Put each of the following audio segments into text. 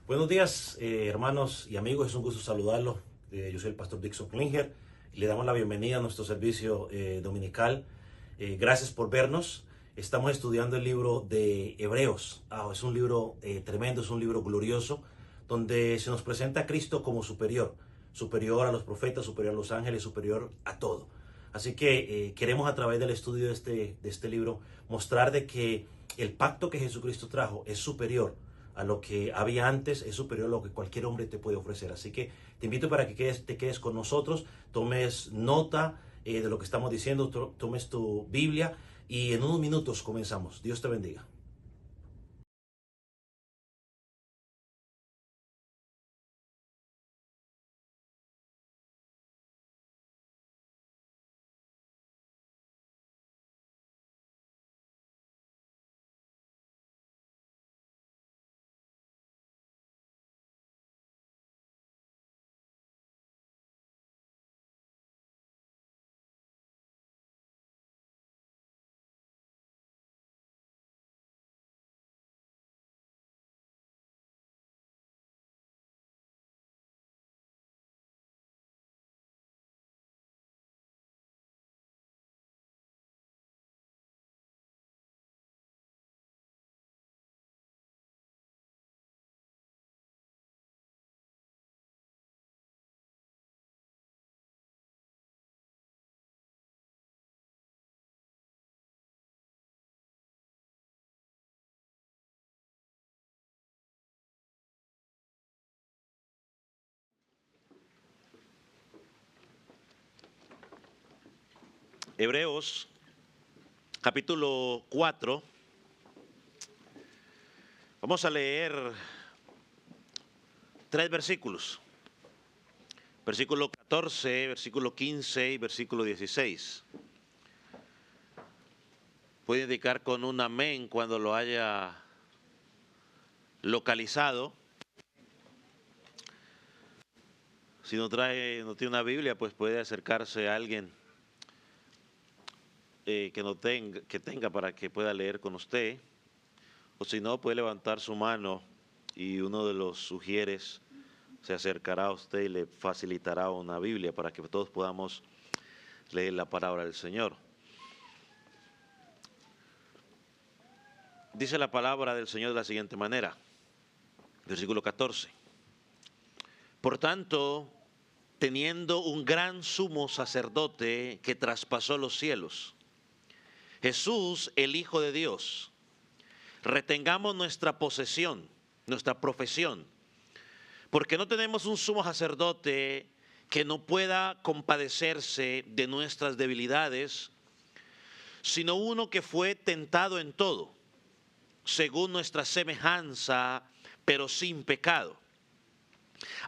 Buenos días, hermanos y amigos. Es un gusto saludarlos. Yo soy el pastor Dixon Klinger y le damos la bienvenida a nuestro servicio dominical. Gracias por vernos. Estamos estudiando el libro de Hebreos. Es un libro tremendo, es un libro glorioso, donde se nos presenta a Cristo como superior, superior a los profetas, superior a los ángeles, superior a todo. Así que queremos a través del estudio de este libro mostrar de que el pacto que Jesucristo trajo es superior a lo que había antes, es superior a lo que cualquier hombre te puede ofrecer. Así que te invito para que te quedes con nosotros, tomes nota de lo que estamos diciendo, tomes tu Biblia y en unos minutos comenzamos. Dios te bendiga. Hebreos capítulo 4. Vamos a leer 3 versículos. Versículo 14, versículo 15 y versículo 16. Puede indicar con un amén cuando lo haya localizado. Si no tiene una Biblia, pues puede acercarse a alguien que tenga para que pueda leer con usted. O si no, puede levantar su mano y uno de los sugieres se acercará a usted y le facilitará una Biblia para que todos podamos leer la palabra del Señor. Dice la palabra del Señor de la siguiente manera, versículo 14. Por tanto, teniendo un gran sumo sacerdote que traspasó los cielos, Jesús, el Hijo de Dios, retengamos nuestra posesión, nuestra profesión, porque no tenemos un sumo sacerdote que no pueda compadecerse de nuestras debilidades, sino uno que fue tentado en todo, según nuestra semejanza, pero sin pecado.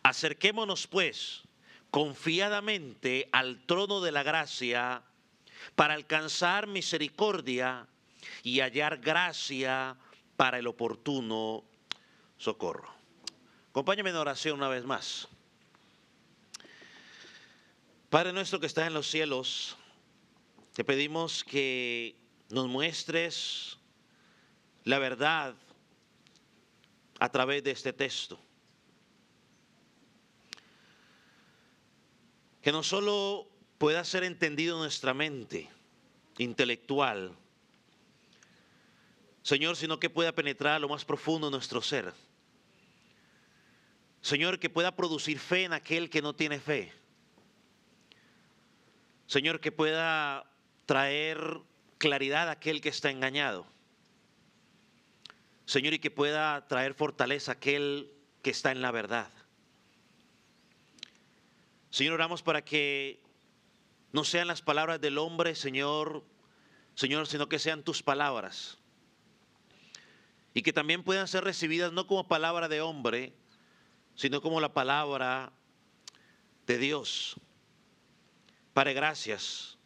Acerquémonos pues confiadamente al trono de la gracia para alcanzar misericordia y hallar gracia para el oportuno socorro. Acompáñame en oración una vez más. Padre nuestro que estás en los cielos, te pedimos que nos muestres la verdad a través de este texto. Que no solo pueda ser entendido en nuestra mente intelectual, Señor, sino que pueda penetrar a lo más profundo de nuestro ser. Señor, que pueda producir fe en aquel que no tiene fe. Señor, que pueda traer claridad a aquel que está engañado. Señor, y que pueda traer fortaleza a aquel que está en la verdad. Señor, oramos para que no sean las palabras del hombre, Señor, sino que sean tus palabras. Y que también puedan ser recibidas no como palabra de hombre, sino como la palabra de Dios. Padre, gracias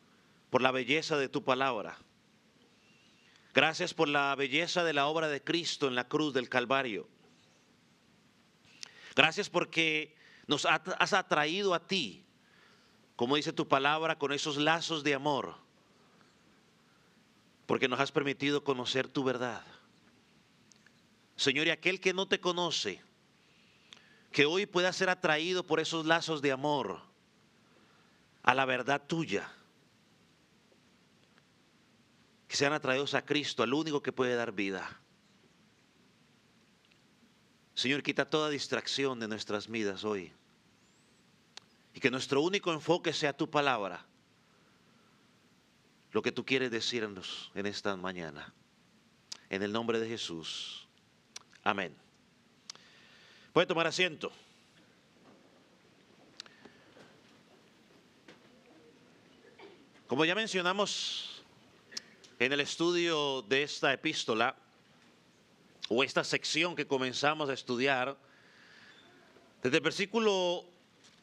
por la belleza de tu palabra. Gracias por la belleza de la obra de Cristo en la cruz del Calvario. Gracias porque nos has atraído a ti, como dice tu palabra, con esos lazos de amor, porque nos has permitido conocer tu verdad. Señor, y aquel que no te conoce, que hoy pueda ser atraído por esos lazos de amor a la verdad tuya. Que sean atraídos a Cristo, al único que puede dar vida. Señor, quita toda distracción de nuestras vidas hoy. Y que nuestro único enfoque sea tu palabra. Lo que tú quieres decirnos en esta mañana. En el nombre de Jesús. Amén. Puede tomar asiento. Como ya mencionamos en el estudio de esta epístola, o esta sección que comenzamos a estudiar, desde el versículo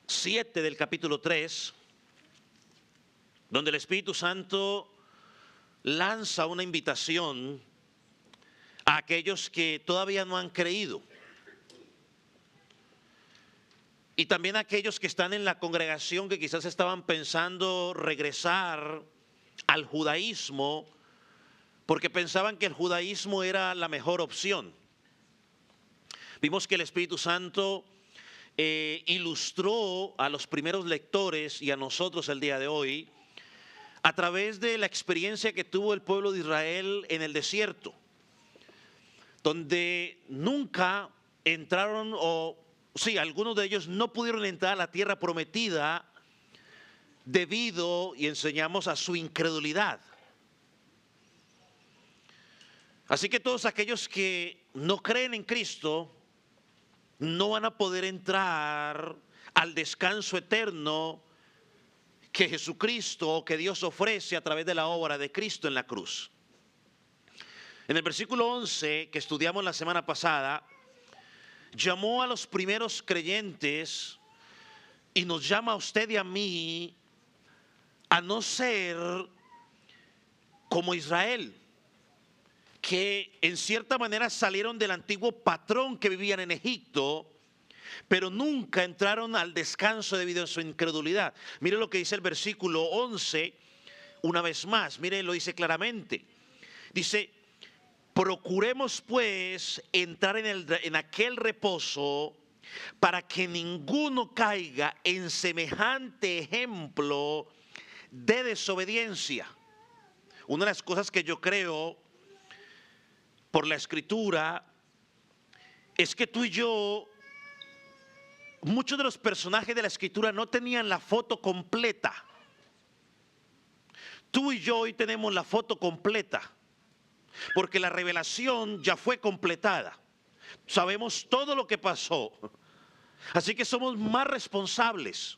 7 del capítulo 3, donde el Espíritu Santo lanza una invitación a aquellos que todavía no han creído. Y también a aquellos que están en la congregación que quizás estaban pensando regresar al judaísmo, porque pensaban que el judaísmo era la mejor opción. Vimos que el Espíritu Santo ilustró a los primeros lectores y a nosotros el día de hoy a través de la experiencia que tuvo el pueblo de Israel en el desierto, donde nunca entraron, algunos de ellos no pudieron entrar a la tierra prometida debido, y enseñamos, a su incredulidad. Así que todos aquellos que no creen en Cristo no van a poder entrar al descanso eterno que Jesucristo o que Dios ofrece a través de la obra de Cristo en la cruz. En el versículo 11 que estudiamos la semana pasada, llamó a los primeros creyentes y nos llama a usted y a mí a no ser como Israel, que en cierta manera salieron del antiguo patrón que vivían en Egipto, pero nunca entraron al descanso debido a su incredulidad. Mire lo que dice el versículo 11, una vez más, mire, lo dice claramente. Dice: procuremos pues entrar en aquel reposo para que ninguno caiga en semejante ejemplo de desobediencia. Una de las cosas que yo creo por la Escritura es que tú y yo, muchos de los personajes de la Escritura no tenían la foto completa. Tú y yo hoy tenemos la foto completa, porque la revelación ya fue completada. Sabemos todo lo que pasó. Así que somos más responsables.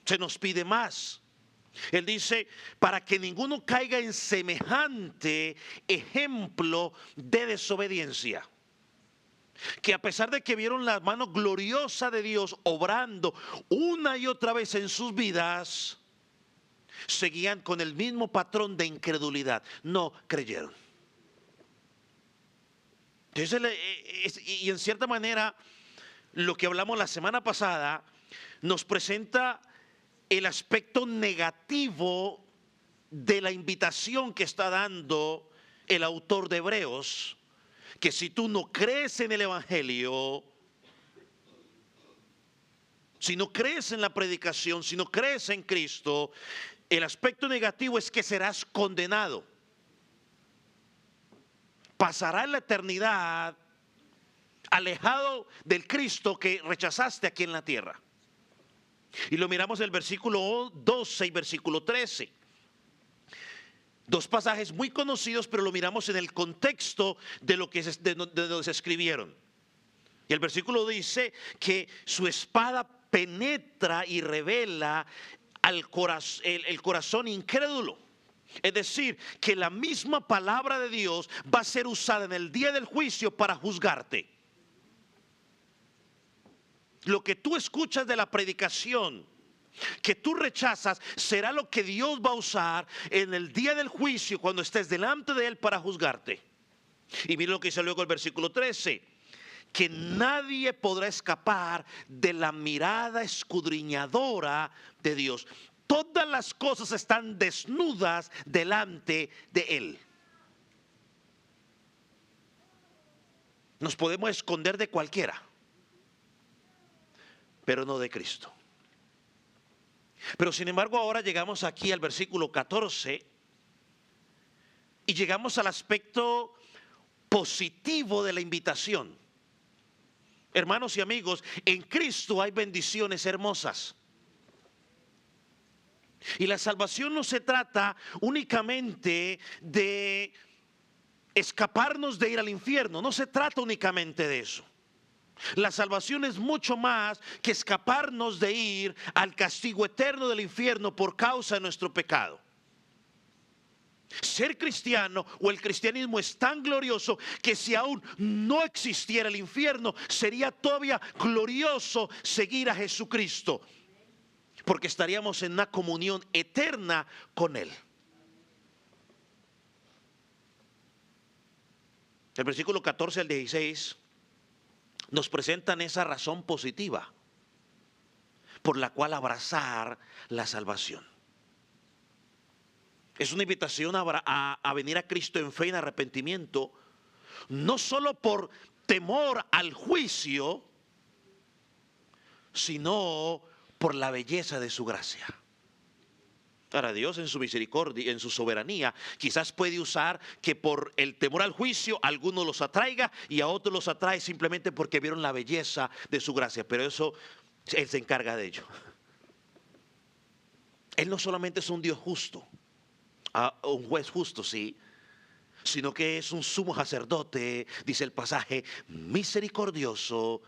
Se nos pide más. Él dice: para que ninguno caiga en semejante ejemplo de desobediencia. Que a pesar de que vieron la mano gloriosa de Dios obrando una y otra vez en sus vidas, seguían con el mismo patrón de incredulidad. No creyeron. Entonces, y en cierta manera, lo que hablamos la semana pasada nos presenta el aspecto negativo de la invitación que está dando el autor de Hebreos, que si tú no crees en el Evangelio, si no crees en la predicación, si no crees en Cristo, el aspecto negativo es que serás condenado. Pasará la eternidad alejado del Cristo que rechazaste aquí en la tierra. Y lo miramos en el versículo 12 y versículo 13. Dos pasajes muy conocidos, pero lo miramos en el contexto de lo que de donde se escribieron. Y el versículo dice que su espada penetra y revela el corazón incrédulo. Es decir, que la misma palabra de Dios va a ser usada en el día del juicio para juzgarte. Lo que tú escuchas de la predicación, que tú rechazas, será lo que Dios va a usar en el día del juicio cuando estés delante de Él para juzgarte. Y mire lo que dice luego el versículo 13: que nadie podrá escapar de la mirada escudriñadora de Dios. Todas las cosas están desnudas delante de Él. Nos podemos esconder de cualquiera. pero no de Cristo. Pero sin embargo ahora llegamos aquí al versículo 14 y llegamos al aspecto positivo de la invitación. Hermanos y amigos, en Cristo hay bendiciones hermosas. Y la salvación no se trata únicamente de escaparnos de ir al infierno, no se trata únicamente de eso. La salvación es mucho más que escaparnos de ir al castigo eterno del infierno por causa de nuestro pecado. Ser cristiano o el cristianismo es tan glorioso que si aún no existiera el infierno, sería todavía glorioso seguir a Jesucristo, porque estaríamos en una comunión eterna con Él. El versículo 14 al 16 nos presentan esa razón positiva por la cual abrazar la salvación. Es una invitación a venir a Cristo en fe y en arrepentimiento, no solo por temor al juicio, sino por la belleza de su gracia. Ahora Dios en su misericordia, en su soberanía, quizás puede usar que por el temor al juicio a algunos los atraiga y a otros los atrae simplemente porque vieron la belleza de su gracia. Pero eso, Él se encarga de ello. Él no solamente es un Dios justo, un juez justo, sí, sino que es un sumo sacerdote, dice el pasaje, misericordioso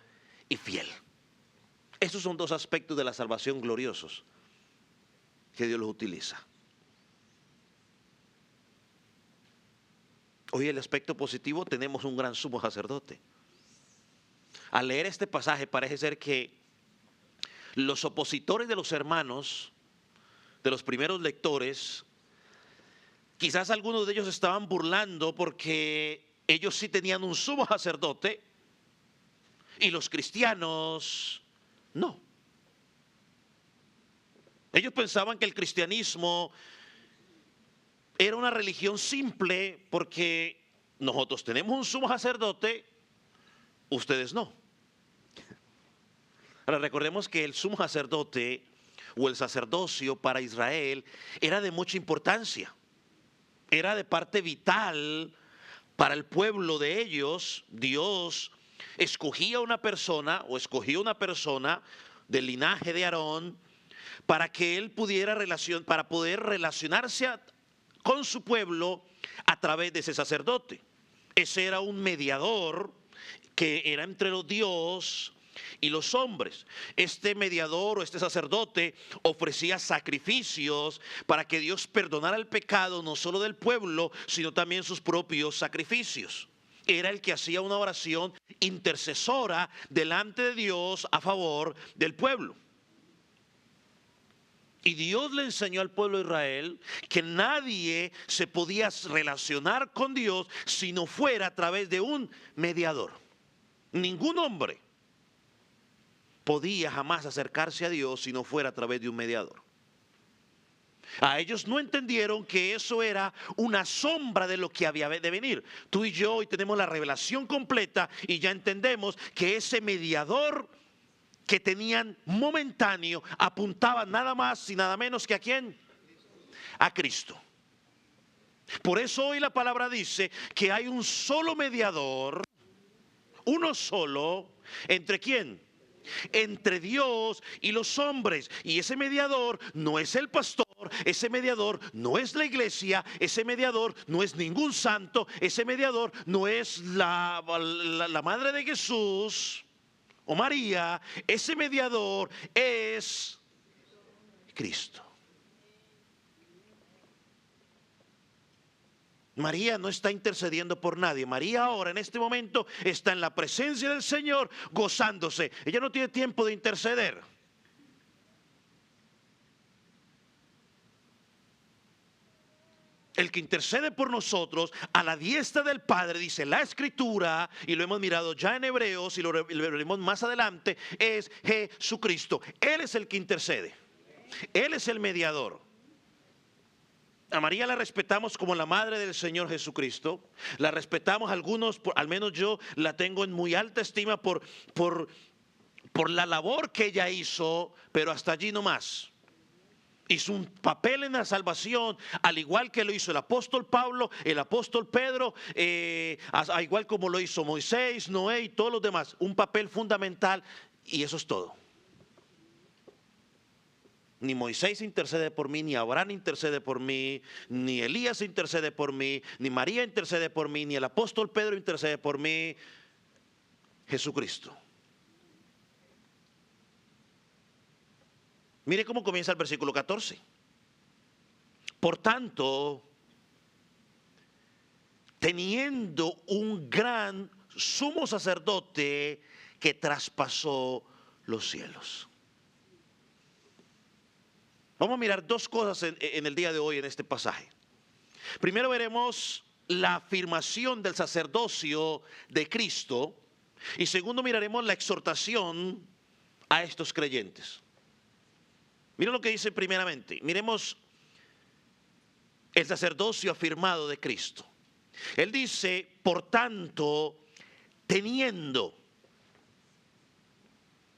y fiel. Esos son dos aspectos de la salvación gloriosos que Dios los utiliza. Hoy el aspecto positivo, tenemos un gran sumo sacerdote. Al leer este pasaje parece ser que los opositores de los hermanos, de los primeros lectores, quizás algunos de ellos estaban burlando porque ellos sí tenían un sumo sacerdote y los cristianos no. Ellos pensaban que el cristianismo era una religión simple porque nosotros tenemos un sumo sacerdote, ustedes no. Ahora recordemos que el sumo sacerdote o el sacerdocio para Israel era de mucha importancia. Era de parte vital para el pueblo de ellos. Dios escogía una persona del linaje de Aarón para que él pudiera para poder relacionarse con su pueblo a través de ese sacerdote. Ese era un mediador que era entre los Dios y los hombres. Este mediador o este sacerdote ofrecía sacrificios para que Dios perdonara el pecado no solo del pueblo, sino también sus propios sacrificios. Era el que hacía una oración intercesora delante de Dios a favor del pueblo. Y Dios le enseñó al pueblo de Israel que nadie se podía relacionar con Dios si no fuera a través de un mediador. Ningún hombre podía jamás acercarse a Dios si no fuera a través de un mediador. A ellos no entendieron que eso era una sombra de lo que había de venir. Tú y yo hoy tenemos la revelación completa y ya entendemos que ese mediador que tenían momentáneo apuntaba nada más y nada menos que ¿a quién? A Cristo. Por eso hoy la palabra dice que hay un solo mediador, uno solo, ¿entre quién? Entre Dios y los hombres. Y ese mediador no es el pastor, ese mediador no es la iglesia, ese mediador no es ningún santo, ese mediador no es la madre de Jesús o María, ese mediador es Cristo. María no está intercediendo por nadie. María ahora en este momento está en la presencia del Señor gozándose. Ella no tiene tiempo de interceder. El que intercede por nosotros a la diestra del Padre, dice la Escritura, y lo hemos mirado ya en Hebreos y lo veremos más adelante, es Jesucristo. Él es el que intercede. Él es el mediador. A María la respetamos como la madre del Señor Jesucristo. La respetamos algunos, al menos yo la tengo en muy alta estima por por la labor que ella hizo, pero hasta allí no más. Hizo un papel en la salvación, al igual que lo hizo el apóstol Pablo, el apóstol Pedro, igual como lo hizo Moisés, Noé y todos los demás. Un papel fundamental, y eso es todo. Ni Moisés intercede por mí, ni Abraham intercede por mí, ni Elías intercede por mí, ni María intercede por mí, ni el apóstol Pedro intercede por mí. Jesucristo. Mire cómo comienza el versículo 14. Por tanto, teniendo un gran sumo sacerdote que traspasó los cielos. Vamos a mirar dos cosas en el día de hoy en este pasaje. Primero veremos la afirmación del sacerdocio de Cristo. Y segundo miraremos la exhortación a estos creyentes. Miren lo que dice primeramente. Miremos el sacerdocio afirmado de Cristo. Él dice, por tanto, teniendo.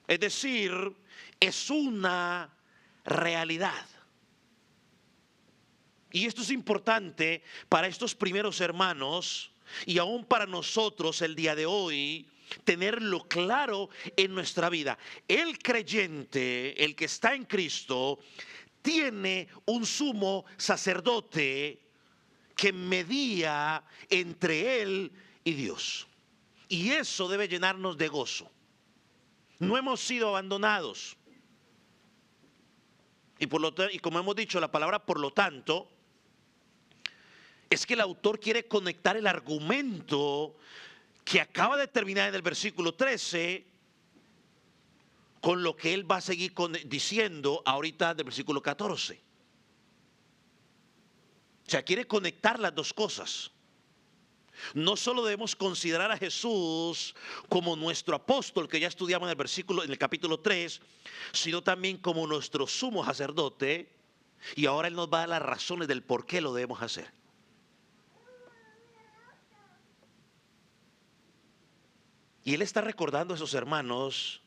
Es decir, es una realidad. Y esto es importante para estos primeros hermanos y aún para nosotros el día de hoy, tenerlo claro en nuestra vida. El creyente, el que está en Cristo, tiene un sumo sacerdote que medía entre él y Dios. Y eso debe llenarnos de gozo. No hemos sido abandonados. Y como hemos dicho, la palabra por lo tanto, es que el autor quiere conectar el argumento que acaba de terminar en el versículo 13 con lo que él va a seguir diciendo ahorita del versículo 14. O sea, quiere conectar las dos cosas. No solo debemos considerar a Jesús como nuestro apóstol, que ya estudiamos en el capítulo 3, sino también como nuestro sumo sacerdote, y ahora él nos va a dar las razones del por qué lo debemos hacer. Y él está recordando a esos hermanos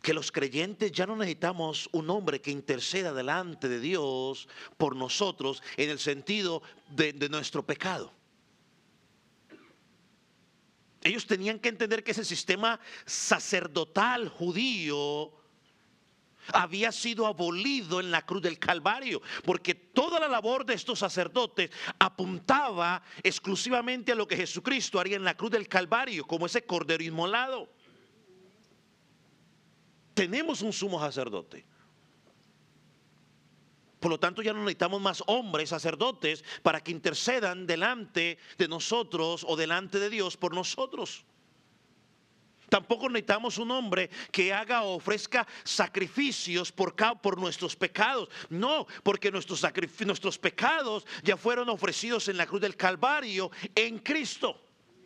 que los creyentes ya no necesitamos un hombre que interceda delante de Dios por nosotros en el sentido de nuestro pecado. Ellos tenían que entender que ese sistema sacerdotal judío había sido abolido en la cruz del Calvario, porque toda la labor de estos sacerdotes apuntaba exclusivamente a lo que Jesucristo haría en la cruz del Calvario, como ese cordero inmolado. Tenemos un sumo sacerdote. Por lo tanto, ya no necesitamos más hombres sacerdotes para que intercedan delante de nosotros o delante de Dios por nosotros. Tampoco necesitamos un hombre que haga o ofrezca sacrificios por nuestros pecados. No, porque nuestros pecados ya fueron ofrecidos en la cruz del Calvario en Cristo.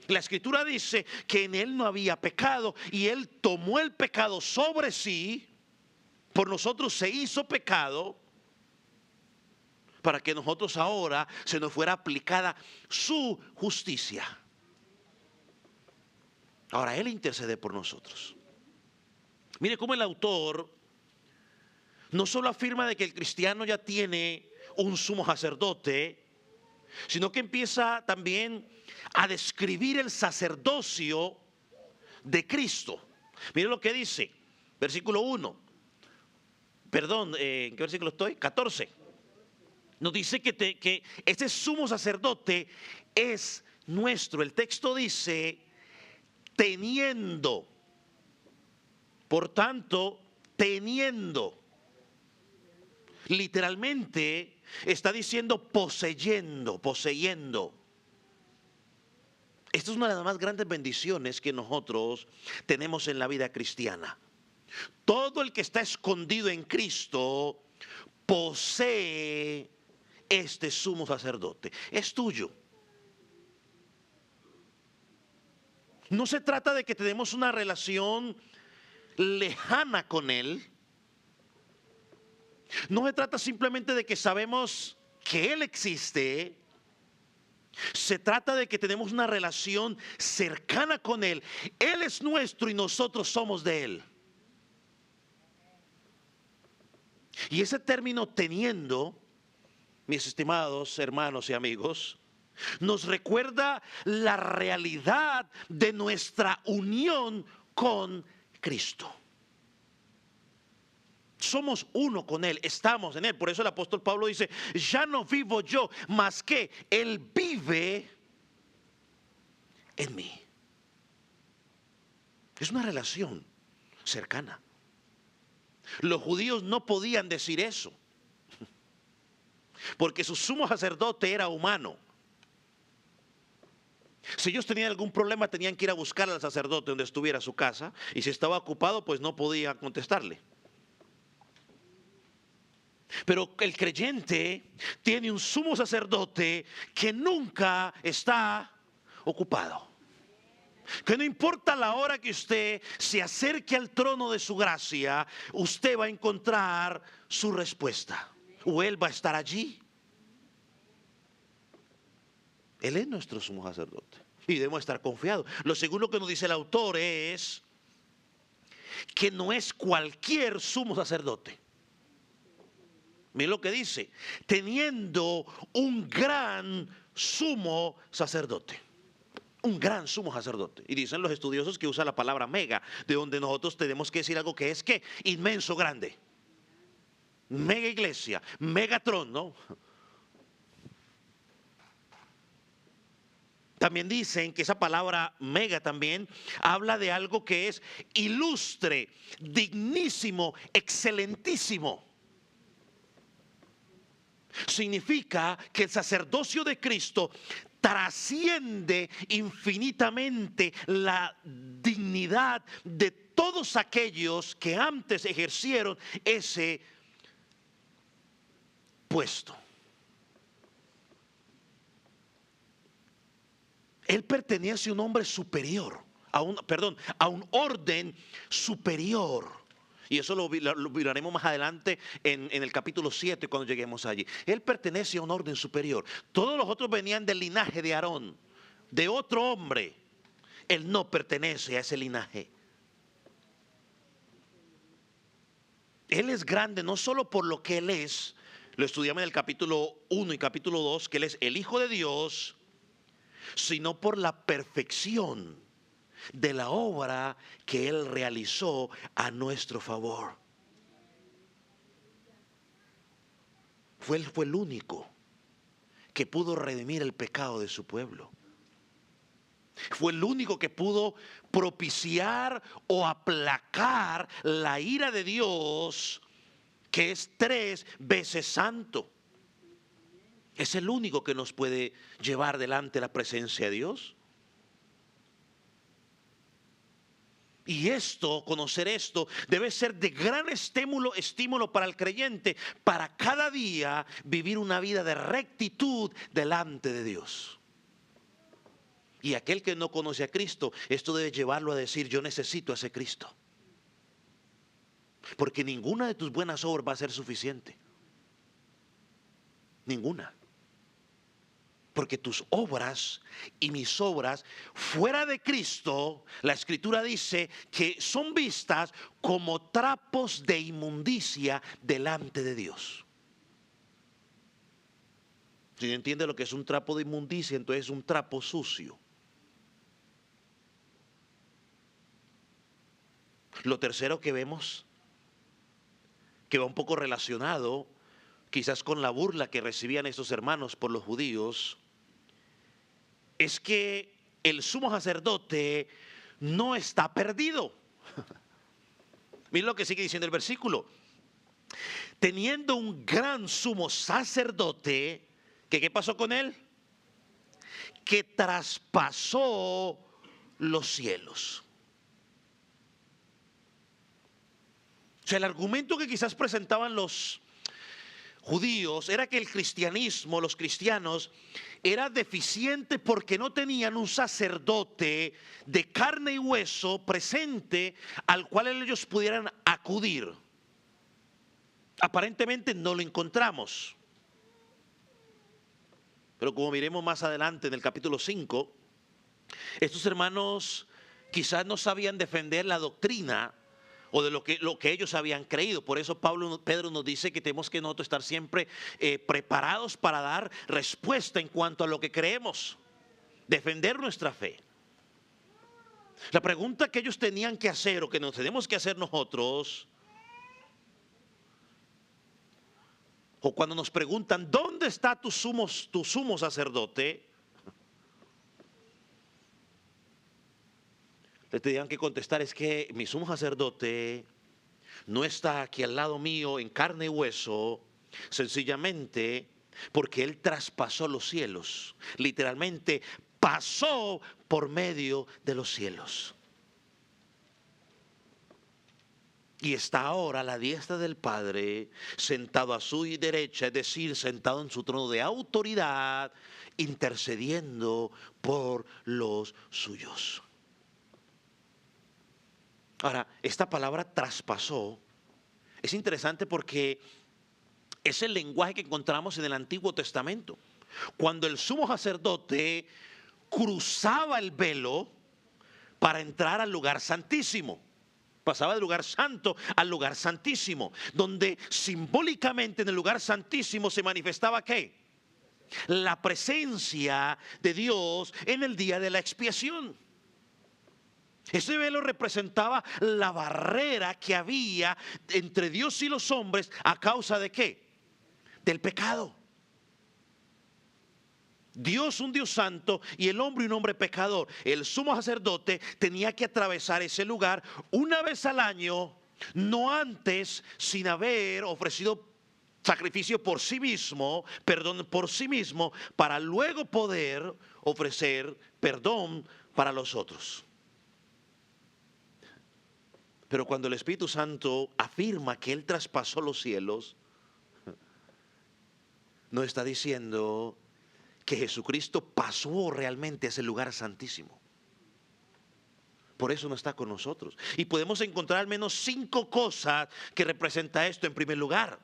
La Escritura dice que en Él no había pecado y Él tomó el pecado sobre sí, por nosotros se hizo pecado, para que nosotros ahora se nos fuera aplicada su justicia. Ahora Él intercede por nosotros. Mire cómo el autor no solo afirma de que el cristiano ya tiene un sumo sacerdote, sino que empieza también a describir el sacerdocio de Cristo. Mire lo que dice, versículo 1. Perdón, ¿en qué versículo estoy? 14. Nos dice que este sumo sacerdote es nuestro. El texto dice, teniendo. Por tanto, teniendo. Literalmente está diciendo poseyendo. Esta es una de las más grandes bendiciones que nosotros tenemos en la vida cristiana. Todo el que está escondido en Cristo posee este sumo sacerdote. Es tuyo. No se trata de que tenemos una relación lejana con Él. No se trata simplemente de que sabemos que Él existe, Se trata de que tenemos una relación cercana con Él. Él es nuestro y nosotros somos de Él. Y ese término teniendo, mis estimados hermanos y amigos, nos recuerda la realidad de nuestra unión con Cristo. Somos uno con Él, estamos en Él. Por eso el apóstol Pablo dice, ya no vivo yo, más que Él vive en mí. Es una relación cercana. Los judíos no podían decir eso, porque su sumo sacerdote era humano. Si ellos tenían algún problema, tenían que ir a buscar al sacerdote donde estuviera su casa, y si estaba ocupado, pues no podía contestarle. Pero el creyente tiene un sumo sacerdote que nunca está ocupado. Que no importa la hora que usted se acerque al trono de su gracia, usted va a encontrar su respuesta. O Él va a estar allí. Él es nuestro sumo sacerdote y debemos estar confiados. Lo segundo que nos dice el autor es que no es cualquier sumo sacerdote. Miren lo que dice, teniendo un gran sumo sacerdote. Un gran sumo sacerdote. Y dicen los estudiosos que usa la palabra mega, de donde nosotros tenemos que decir algo que es que inmenso, grande. Mega iglesia, Megatron, ¿no? También dicen que esa palabra mega también habla de algo que es ilustre, dignísimo, excelentísimo. Significa que el sacerdocio de Cristo trasciende infinitamente la dignidad de todos aquellos que antes ejercieron ese puesto. Él pertenece a un hombre superior, a un orden superior. Y eso lo miraremos más adelante en el capítulo 7 cuando lleguemos allí. Él pertenece a un orden superior. Todos los otros venían del linaje de Aarón, de otro hombre. Él no pertenece a ese linaje. Él es grande no solo por lo que Él es, lo estudiamos en el capítulo 1 y capítulo 2, que Él es el Hijo de Dios, sino por la perfección de la obra que Él realizó a nuestro favor. Él fue el único que pudo redimir el pecado de su pueblo. Fue el único que pudo propiciar o aplacar la ira de Dios, que es 3 veces santo. Es el único que nos puede llevar delante de la presencia de Dios. Y esto, conocer esto, debe ser de gran estímulo para el creyente, para cada día vivir una vida de rectitud delante de Dios. Y aquel que no conoce a Cristo, esto debe llevarlo a decir, yo necesito a ese Cristo. Porque ninguna de tus buenas obras va a ser suficiente. Ninguna. Porque tus obras y mis obras fuera de Cristo, la Escritura dice que son vistas como trapos de inmundicia delante de Dios. Si no entiende lo que es un trapo de inmundicia, entonces es un trapo sucio. Lo tercero que vemos, que va un poco relacionado quizás con la burla que recibían estos hermanos por los judíos, es que el sumo sacerdote no está perdido. Miren lo que sigue diciendo el versículo. Teniendo un gran sumo sacerdote, ¿qué pasó con él? Que traspasó los cielos. O sea, el argumento que quizás presentaban los judíos era que el cristianismo, los cristianos, era deficiente porque no tenían un sacerdote de carne y hueso presente al cual ellos pudieran acudir. Aparentemente no lo encontramos. Pero como miremos más adelante en el capítulo 5, estos hermanos quizás no sabían defender la doctrina o de lo que ellos habían creído. Por eso Pedro nos dice que tenemos que nosotros estar siempre preparados para dar respuesta en cuanto a lo que creemos, defender nuestra fe. La pregunta que ellos tenían que hacer o que nos tenemos que hacer nosotros, o cuando nos preguntan ¿dónde está tu sumo sacerdote?, le tenían que contestar: es que mi sumo sacerdote no está aquí al lado mío en carne y hueso, sencillamente porque él traspasó los cielos, literalmente pasó por medio de los cielos. Y está ahora a la diestra del Padre, sentado a su derecha, es decir, sentado en su trono de autoridad, intercediendo por los suyos. Ahora, esta palabra traspasó es interesante porque es el lenguaje que encontramos en el Antiguo Testamento. Cuando el sumo sacerdote cruzaba el velo para entrar al lugar santísimo. Pasaba del lugar santo al lugar santísimo, donde simbólicamente en el lugar santísimo se manifestaba ¿qué? La presencia de Dios en el día de la expiación. Ese velo representaba la barrera que había entre Dios y los hombres a causa de ¿qué? Del pecado. Dios un Dios santo y el hombre un hombre pecador. El sumo sacerdote tenía que atravesar ese lugar una vez al año, no antes, sin haber ofrecido sacrificio por sí mismo, para luego poder ofrecer perdón para los otros. Pero cuando el Espíritu Santo afirma que Él traspasó los cielos, no está diciendo que Jesucristo pasó realmente a ese lugar santísimo. Por eso no está con nosotros. Y podemos encontrar al menos 5 cosas que representa esto. En primer lugar,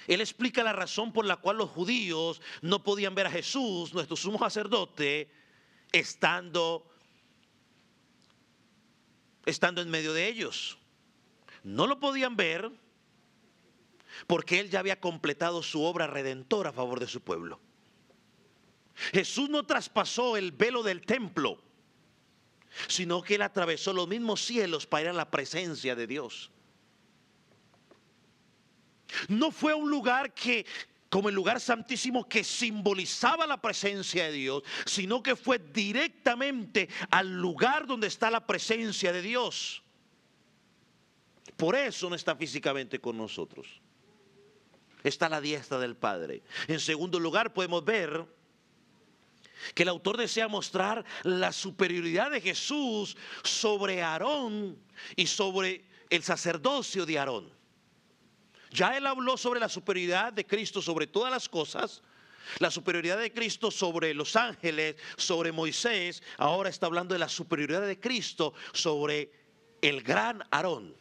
Él explica la razón por la cual los judíos no podían ver a Jesús, nuestro sumo sacerdote, estando en medio de ellos. No lo podían ver porque Él ya había completado su obra redentora a favor de su pueblo. Jesús no traspasó el velo del templo, sino que Él atravesó los mismos cielos para ir a la presencia de Dios. No fue un lugar como el lugar santísimo que simbolizaba la presencia de Dios, sino que fue directamente al lugar donde está la presencia de Dios. Por eso no está físicamente con nosotros. Está a la diestra del Padre. En segundo lugar, podemos ver que el autor desea mostrar la superioridad de Jesús sobre Aarón y sobre el sacerdocio de Aarón. Ya él habló sobre la superioridad de Cristo sobre todas las cosas, la superioridad de Cristo sobre los ángeles, sobre Moisés. Ahora está hablando de la superioridad de Cristo sobre el gran Aarón,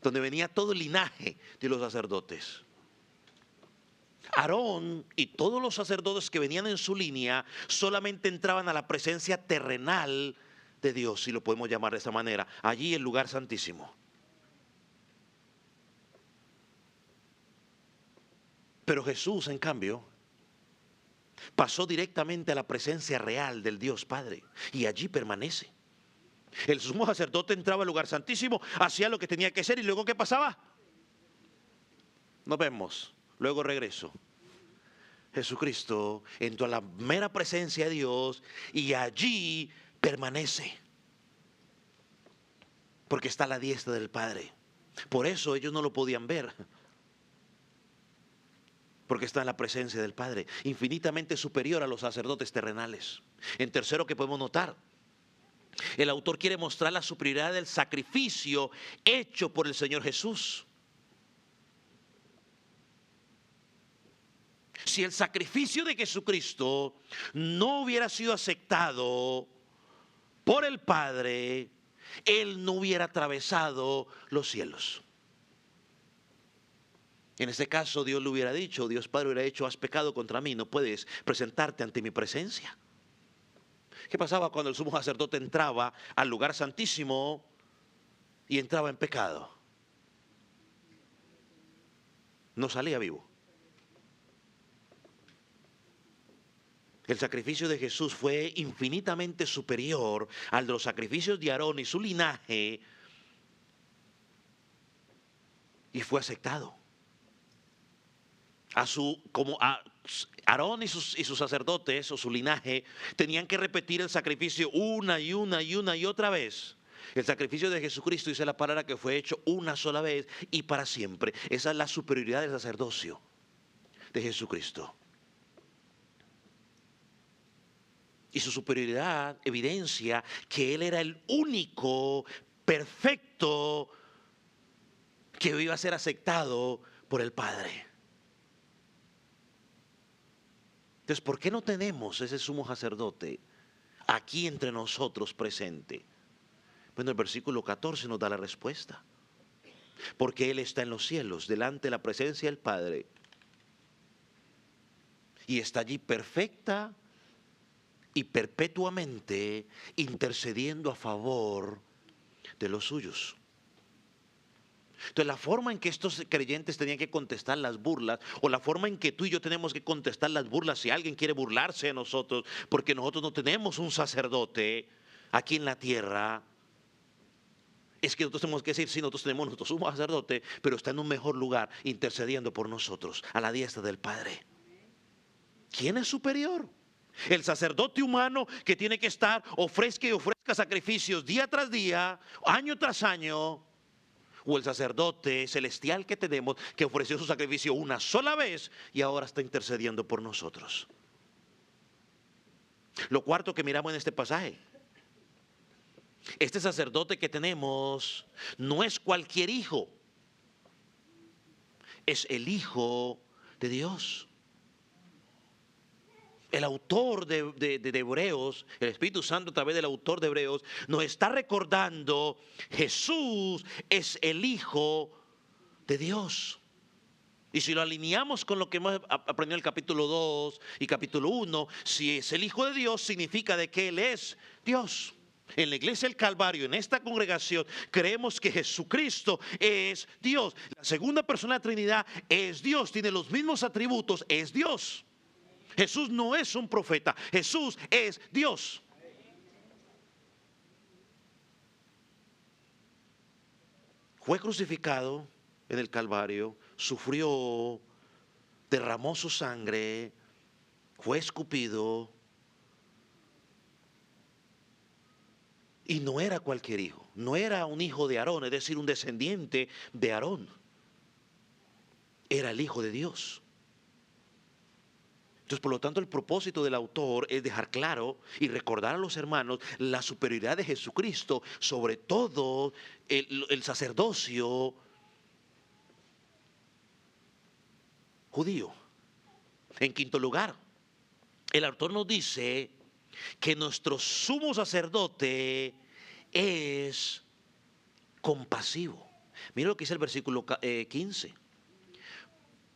donde venía todo el linaje de los sacerdotes. Aarón y todos los sacerdotes que venían en su línea solamente entraban a la presencia terrenal de Dios, si lo podemos llamar de esa manera, allí el lugar santísimo. Pero Jesús, en cambio, pasó directamente a la presencia real del Dios Padre y allí permanece. El sumo sacerdote entraba al lugar santísimo, hacía lo que tenía que hacer y luego ¿qué pasaba? Nos vemos. Luego regreso. Jesucristo entró a la mera presencia de Dios y allí permanece. Porque está a la diestra del Padre. Por eso ellos no lo podían ver. Porque está en la presencia del Padre. Infinitamente superior a los sacerdotes terrenales. En tercero, que podemos notar, el autor quiere mostrar la superioridad del sacrificio hecho por el Señor Jesús. Si el sacrificio de Jesucristo no hubiera sido aceptado por el Padre, Él no hubiera atravesado los cielos. En este caso Dios le hubiera dicho, Dios Padre hubiera dicho, has pecado contra mí, no puedes presentarte ante mi presencia. ¿Qué pasaba cuando el sumo sacerdote entraba al lugar santísimo y entraba en pecado? No salía vivo. El sacrificio de Jesús fue infinitamente superior al de los sacrificios de Aarón y su linaje, y fue aceptado. Aarón y sus sacerdotes o su linaje tenían que repetir el sacrificio una y otra vez. El sacrificio de Jesucristo, dice la palabra, que fue hecho una sola vez y para siempre. Esa es la superioridad del sacerdocio de Jesucristo. Y su superioridad evidencia que Él era el único perfecto que iba a ser aceptado por el Padre. Entonces, ¿por qué no tenemos ese sumo sacerdote aquí entre nosotros presente? Bueno, el versículo 14 nos da la respuesta. Porque Él está en los cielos, delante de la presencia del Padre. Y está allí perfecta y perpetuamente intercediendo a favor de los suyos. Entonces, la forma en que estos creyentes tenían que contestar las burlas, o la forma en que tú y yo tenemos que contestar las burlas si alguien quiere burlarse de nosotros, porque nosotros no tenemos un sacerdote aquí en la tierra, es que nosotros tenemos que decir, sí, nosotros tenemos nuestro sumo sacerdote, pero está en un mejor lugar intercediendo por nosotros, a la diestra del Padre. ¿Quién es superior? El sacerdote humano que tiene que estar, ofrezca y ofrezca sacrificios día tras día, año tras año, o el sacerdote celestial que tenemos, que ofreció su sacrificio una sola vez y ahora está intercediendo por nosotros. Lo cuarto que miramos en este pasaje: este sacerdote que tenemos no es cualquier hijo, es el Hijo de Dios. El autor de Hebreos, el Espíritu Santo a través del autor de Hebreos, nos está recordando: Jesús es el Hijo de Dios. Y si lo alineamos con lo que hemos aprendido en el capítulo 2 y capítulo 1, si es el Hijo de Dios, significa de que Él es Dios. En la iglesia del Calvario, en esta congregación, creemos que Jesucristo es Dios. La segunda persona de la Trinidad es Dios, tiene los mismos atributos, es Dios. Jesús no es un profeta, Jesús es Dios. Fue crucificado en el Calvario, sufrió, derramó su sangre, fue escupido, y no era cualquier hijo, no era un hijo de Aarón, es decir, un descendiente de Aarón, era el Hijo de Dios. Entonces, por lo tanto, el propósito del autor es dejar claro y recordar a los hermanos la superioridad de Jesucristo sobre todo el sacerdocio judío. En quinto lugar, el autor nos dice que nuestro sumo sacerdote es compasivo. Mira lo que dice el versículo 15.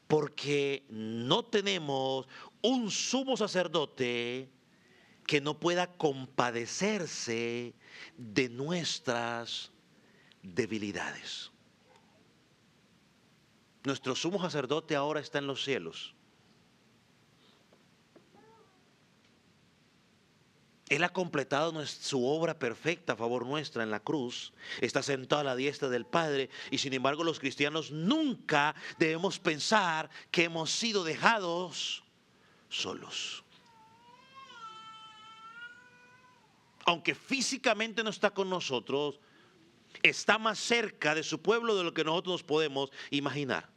Porque no tenemos un sumo sacerdote que no pueda compadecerse de nuestras debilidades. Nuestro sumo sacerdote ahora está en los cielos. Él ha completado su obra perfecta a favor nuestra en la cruz, está sentado a la diestra del Padre, y sin embargo los cristianos nunca debemos pensar que hemos sido dejados solos. Aunque físicamente no está con nosotros, está más cerca de su pueblo de lo que nosotros nos podemos imaginar.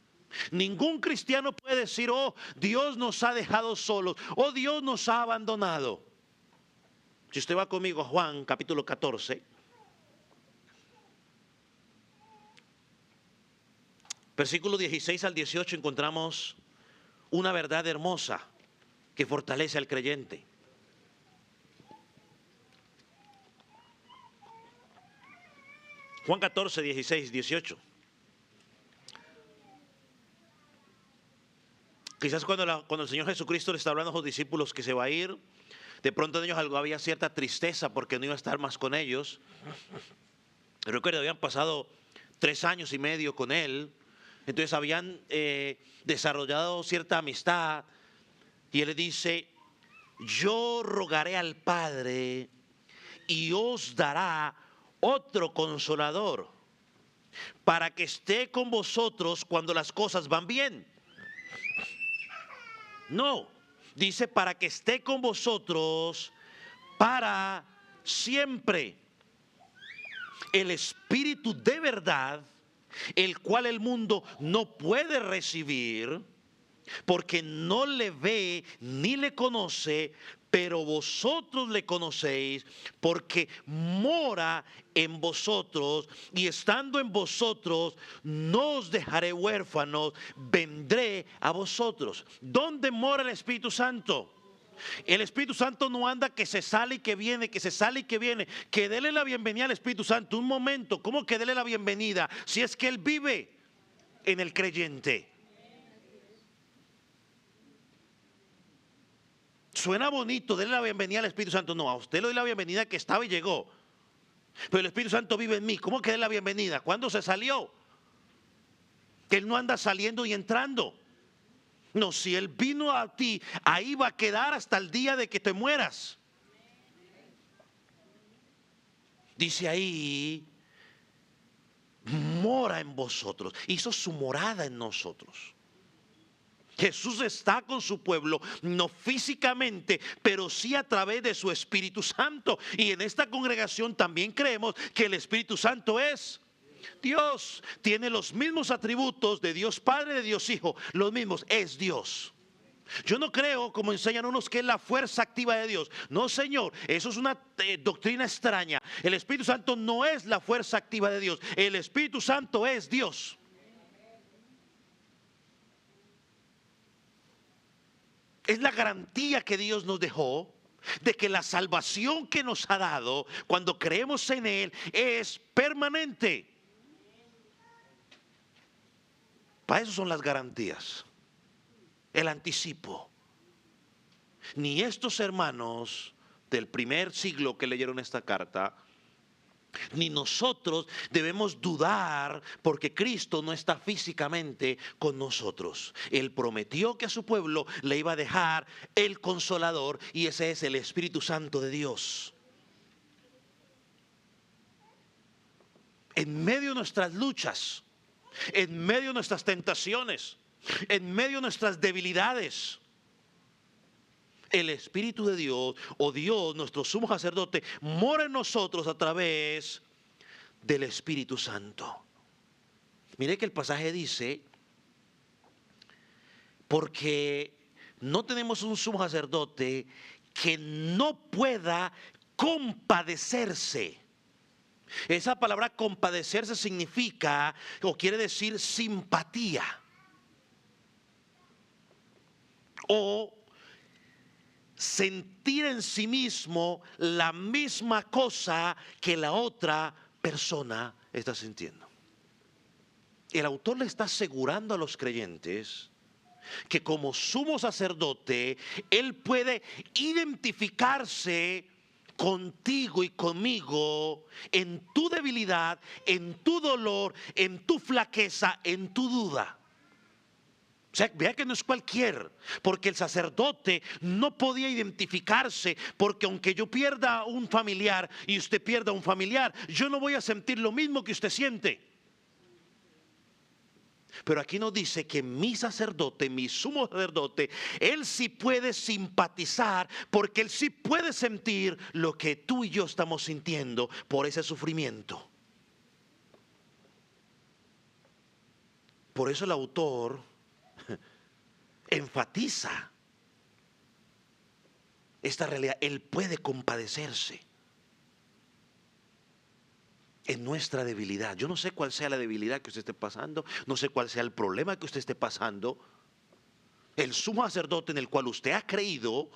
Ningún cristiano puede decir: oh, Dios nos ha dejado solos, oh, Dios nos ha abandonado. Si usted va conmigo a Juan capítulo 14, versículo 16 al 18, encontramos una verdad hermosa que fortalece al creyente. Juan 14, 16, 18. Quizás cuando el Señor Jesucristo le está hablando a sus discípulos que se va a ir, de pronto en ellos había cierta tristeza porque no iba a estar más con ellos. Recuerdo, habían pasado 3 años y medio con Él, entonces habían desarrollado cierta amistad. Y Él le dice: yo rogaré al Padre y os dará otro consolador para que esté con vosotros cuando las cosas van bien. No, dice para que esté con vosotros para siempre. El Espíritu de verdad, el cual el mundo no puede recibir, porque no le ve ni le conoce, pero vosotros le conocéis, porque mora en vosotros, y estando en vosotros no os dejaré huérfanos, vendré a vosotros. ¿Dónde mora el Espíritu Santo? El Espíritu Santo no anda que se sale y que viene, que se sale y que viene. Que dele la bienvenida al Espíritu Santo. Un momento, ¿cómo que dele la bienvenida? Si es que Él vive en el creyente. Suena bonito, dele la bienvenida al Espíritu Santo. No, a usted le doy la bienvenida que estaba y llegó. Pero el Espíritu Santo vive en mí. ¿Cómo que dele la bienvenida? ¿Cuándo se salió? Que Él no anda saliendo y entrando. No, si Él vino a ti, ahí va a quedar hasta el día de que te mueras. Dice ahí, mora en vosotros. Hizo su morada en nosotros. Jesús está con su pueblo, no físicamente, pero sí a través de su Espíritu Santo. Y en esta congregación también creemos que el Espíritu Santo es Dios. Tiene los mismos atributos de Dios Padre, de Dios Hijo. Los mismos, es Dios. Yo no creo, como enseñan unos, que es la fuerza activa de Dios. No, Señor, eso es una doctrina extraña. El Espíritu Santo no es la fuerza activa de Dios. El Espíritu Santo es Dios. Es la garantía que Dios nos dejó de que la salvación que nos ha dado cuando creemos en Él es permanente. Para eso son las garantías, el anticipo. Ni estos hermanos del primer siglo que leyeron esta carta, ni nosotros debemos dudar porque Cristo no está físicamente con nosotros. Él prometió que a su pueblo le iba a dejar el Consolador, y ese es el Espíritu Santo de Dios. En medio de nuestras luchas, en medio de nuestras tentaciones, en medio de nuestras debilidades, el Espíritu de Dios, o Dios, nuestro sumo sacerdote, mora en nosotros a través del Espíritu Santo. Mire que el pasaje dice, porque no tenemos un sumo sacerdote que no pueda compadecerse. Esa palabra compadecerse significa, o quiere decir simpatía, o sentir en sí mismo la misma cosa que la otra persona está sintiendo. El autor le está asegurando a los creyentes que como sumo sacerdote, Él puede identificarse contigo y conmigo en tu debilidad, en tu dolor, en tu flaqueza, en tu duda. O sea, vea que no es cualquier, porque el sacerdote no podía identificarse, porque aunque yo pierda un familiar y usted pierda un familiar, yo no voy a sentir lo mismo que usted siente. Pero aquí nos dice que mi sacerdote, mi sumo sacerdote, él sí puede simpatizar, porque él sí puede sentir lo que tú y yo estamos sintiendo por ese sufrimiento. Por eso el autor enfatiza esta realidad. Él puede compadecerse en nuestra debilidad. Yo no sé cuál sea la debilidad que usted esté pasando, no sé cuál sea el problema que usted esté pasando. El sumo sacerdote en el cual usted ha creído,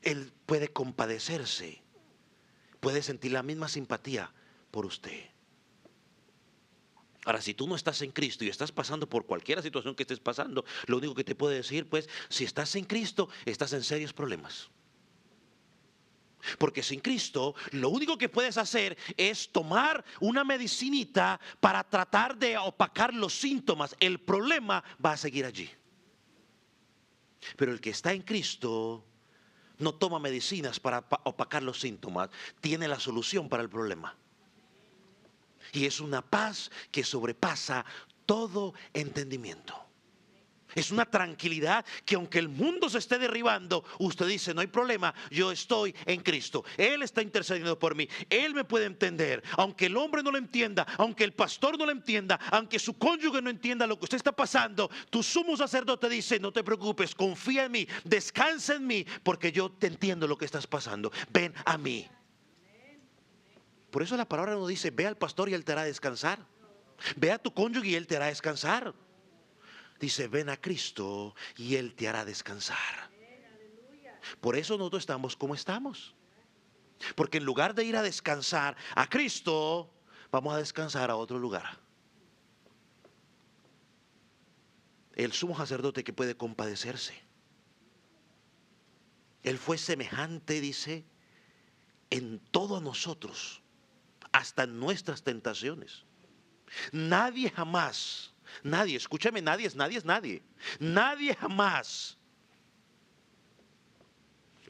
él puede compadecerse, puede sentir la misma simpatía por usted. Ahora, si tú no estás en Cristo y estás pasando por cualquier situación que estés pasando, lo único que te puedo decir, pues, si estás en Cristo, estás en serios problemas. Porque sin Cristo, lo único que puedes hacer es tomar una medicinita para tratar de opacar los síntomas. El problema va a seguir allí. Pero el que está en Cristo no toma medicinas para opacar los síntomas, tiene la solución para el problema. Y es una paz que sobrepasa todo entendimiento. Es una tranquilidad que aunque el mundo se esté derribando, usted dice, no hay problema, yo estoy en Cristo. Él está intercediendo por mí, Él me puede entender. Aunque el hombre no lo entienda, aunque el pastor no lo entienda, aunque su cónyuge no entienda lo que usted está pasando, tu sumo sacerdote dice, no te preocupes, confía en mí, descansa en mí, porque yo te entiendo lo que estás pasando. Ven a mí. Por eso la palabra nos dice, ve al pastor y él te hará descansar. Ve a tu cónyuge y él te hará descansar. Dice, ven a Cristo y Él te hará descansar. Por eso nosotros estamos como estamos. Porque en lugar de ir a descansar a Cristo, vamos a descansar a otro lugar. El sumo sacerdote que puede compadecerse. Él fue semejante, dice, en todos nosotros, hasta en nuestras tentaciones. Nadie jamás... Nadie, escúchame, nadie. Nadie jamás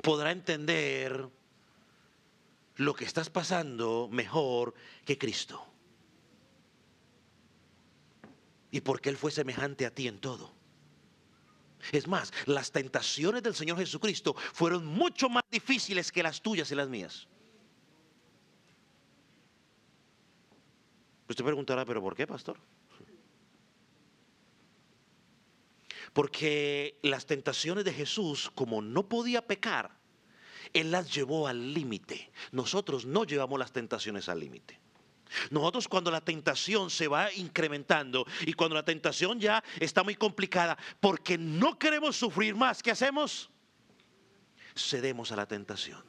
podrá entender lo que estás pasando mejor que Cristo. Y porque Él fue semejante a ti en todo. Es más, las tentaciones del Señor Jesucristo fueron mucho más difíciles que las tuyas y las mías. Usted preguntará, ¿pero por qué, pastor? Porque las tentaciones de Jesús, como no podía pecar, Él las llevó al límite. Nosotros no llevamos las tentaciones al límite. Nosotros cuando la tentación se va incrementando y cuando la tentación ya está muy complicada, porque no queremos sufrir más, ¿qué hacemos? Cedemos a la tentación.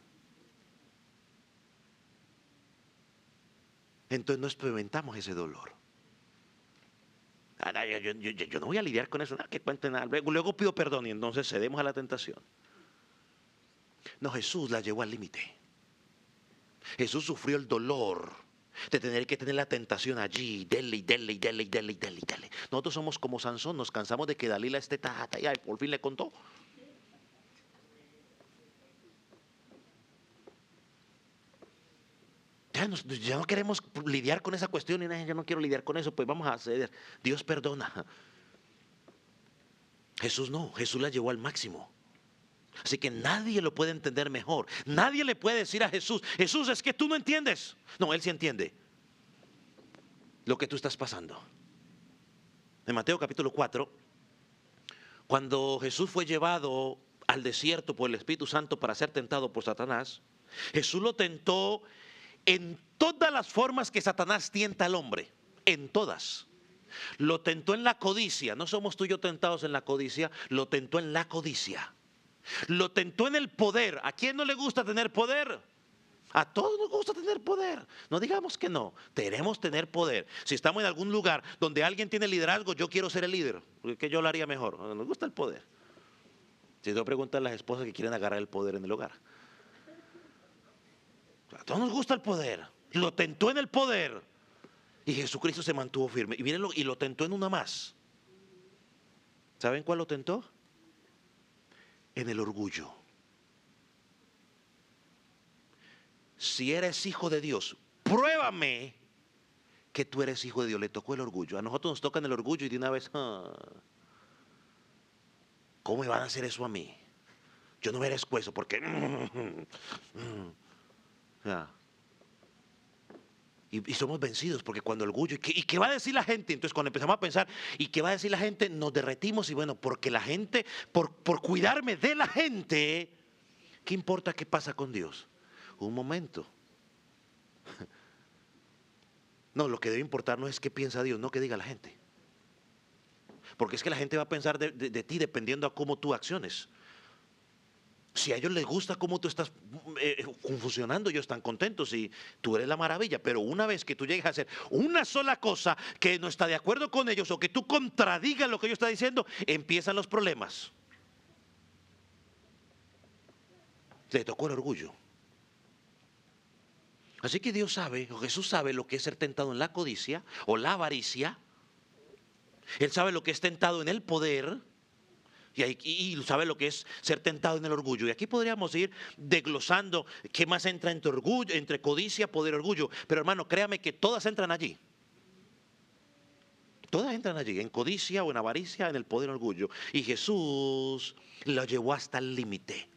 Entonces no experimentamos ese dolor. Yo no voy a lidiar con eso, nada, que cuenten nada. Luego pido perdón y entonces cedemos a la tentación. No, Jesús la llevó al límite. Jesús sufrió el dolor de tener que tener la tentación allí, dele. Nosotros somos como Sansón, nos cansamos de que Dalila esté y por fin le contó. Ya no queremos lidiar con esa cuestión, y ya no quiero lidiar con eso, pues vamos a ceder. Dios perdona. Jesús no, Jesús la llevó al máximo. Así que nadie lo puede entender mejor. Nadie le puede decir a Jesús, Jesús, es que tú no entiendes. No, Él sí entiende lo que tú estás pasando. En Mateo capítulo 4, cuando Jesús fue llevado al desierto por el Espíritu Santo para ser tentado por Satanás, Jesús lo tentó en todas las formas que Satanás tienta al hombre, en todas. Lo tentó en la codicia, no somos tú y yo tentados en la codicia, lo tentó en la codicia. Lo tentó en el poder. ¿A quién no le gusta tener poder? A todos nos gusta tener poder. No digamos que no, queremos tener poder. Si estamos en algún lugar donde alguien tiene liderazgo, yo quiero ser el líder, porque yo lo haría mejor. Nos gusta el poder. Si no, preguntan a las esposas que quieren agarrar el poder en el hogar. A todos nos gusta el poder. Lo tentó en el poder. Y Jesucristo se mantuvo firme. Y mírenlo, y lo tentó en una más. ¿Saben cuál lo tentó? En el orgullo. Si eres hijo de Dios, pruébame que tú eres hijo de Dios. Le tocó el orgullo. A nosotros nos tocan el orgullo y de una vez, ¿cómo me van a hacer eso a mí? Yo no merezco eso porque... Y somos vencidos porque cuando el orgullo, ¿y qué va a decir la gente? Entonces cuando empezamos a pensar, ¿y qué va a decir la gente? Nos derretimos y bueno, porque la gente, por cuidarme de la gente, ¿qué importa qué pasa con Dios? Un momento. No, lo que debe importar no es qué piensa Dios, no qué diga la gente. Porque es que la gente va a pensar de ti dependiendo a cómo tú acciones. Si a ellos les gusta cómo tú estás funcionando, ellos están contentos y tú eres la maravilla. Pero una vez que tú llegues a hacer una sola cosa que no está de acuerdo con ellos o que tú contradigas lo que ellos están diciendo, empiezan los problemas. Le tocó el orgullo. Así que Dios sabe, o Jesús sabe lo que es ser tentado en la codicia o la avaricia. Él sabe lo que es tentado en el poder y sabe lo que es ser tentado en el orgullo. Y aquí podríamos ir desglosando qué más entra entre orgullo, entre codicia, poder, orgullo. Pero hermano, créame que todas entran allí. Todas entran allí, en codicia o en avaricia, en el poder, orgullo. Y Jesús lo llevó hasta el límite.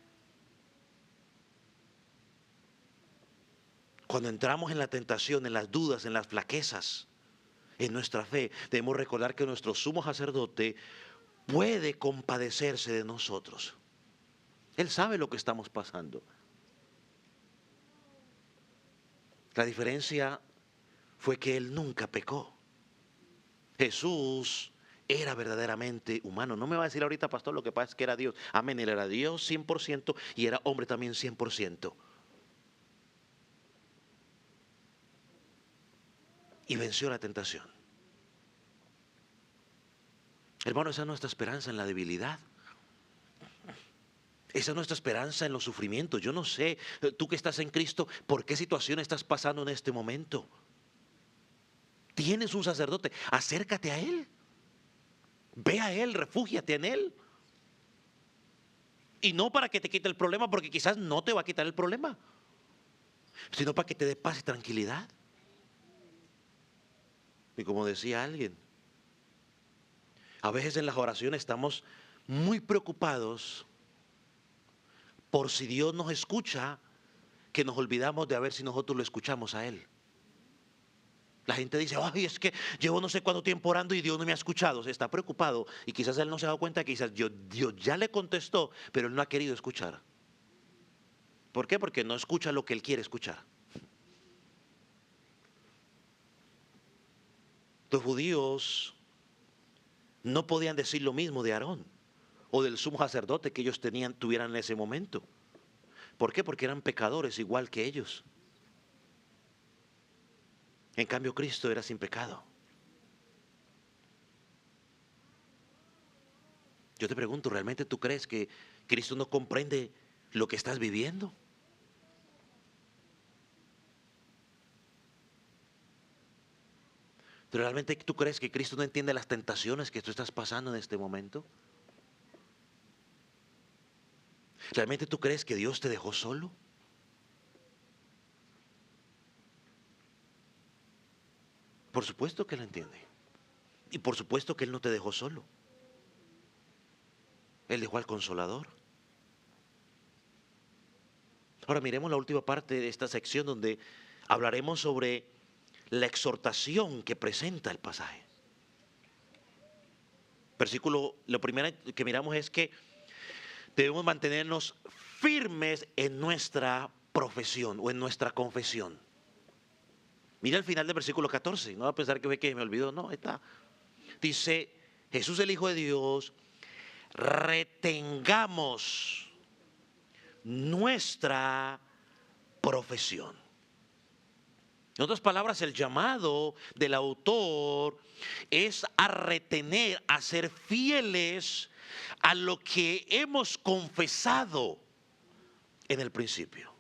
Cuando entramos en la tentación, en las dudas, en las flaquezas, en nuestra fe, debemos recordar que nuestro sumo sacerdote puede compadecerse de nosotros. Él sabe lo que estamos pasando. La diferencia fue que Él nunca pecó. Jesús era verdaderamente humano. No me va a decir ahorita, pastor, lo que pasa es que era Dios. Amén, Él era Dios 100% y era hombre también 100%. Y venció la tentación. Hermano, esa es nuestra esperanza en la debilidad. Esa es nuestra esperanza en los sufrimientos. Yo no sé, tú que estás en Cristo, ¿por qué situación estás pasando en este momento? Tienes un sacerdote, acércate a Él. Ve a Él, refúgiate en Él. Y no para que te quite el problema, porque quizás no te va a quitar el problema, sino para que te dé paz y tranquilidad. Y como decía alguien, a veces en las oraciones estamos muy preocupados por si Dios nos escucha, que nos olvidamos de a ver si nosotros lo escuchamos a Él. La gente dice, ay, es que llevo no sé cuánto tiempo orando y Dios no me ha escuchado. Se está preocupado y quizás Él no se ha dado cuenta que quizás Dios ya le contestó, pero Él no ha querido escuchar. ¿Por qué? Porque no escucha lo que Él quiere escuchar. Los judíos no podían decir lo mismo de Aarón o del sumo sacerdote que ellos tuvieran en ese momento. ¿Por qué? Porque eran pecadores igual que ellos. En cambio, Cristo era sin pecado. Yo te pregunto, ¿realmente tú crees que Cristo no comprende lo que estás viviendo? ¿Realmente tú crees que Cristo no entiende las tentaciones que tú estás pasando en este momento? ¿Realmente tú crees que Dios te dejó solo? Por supuesto que Él entiende. Y por supuesto que Él no te dejó solo. Él dejó al Consolador. Ahora miremos la última parte de esta sección donde hablaremos sobre la exhortación que presenta el pasaje. Lo primero que miramos es que debemos mantenernos firmes en nuestra profesión o en nuestra confesión. Mira el final del versículo 14, no va a pensar que me olvidó, no, ahí está. Dice, Jesús el Hijo de Dios, retengamos nuestra profesión. En otras palabras, el llamado del autor es a retener, a ser fieles a lo que hemos confesado en el principio.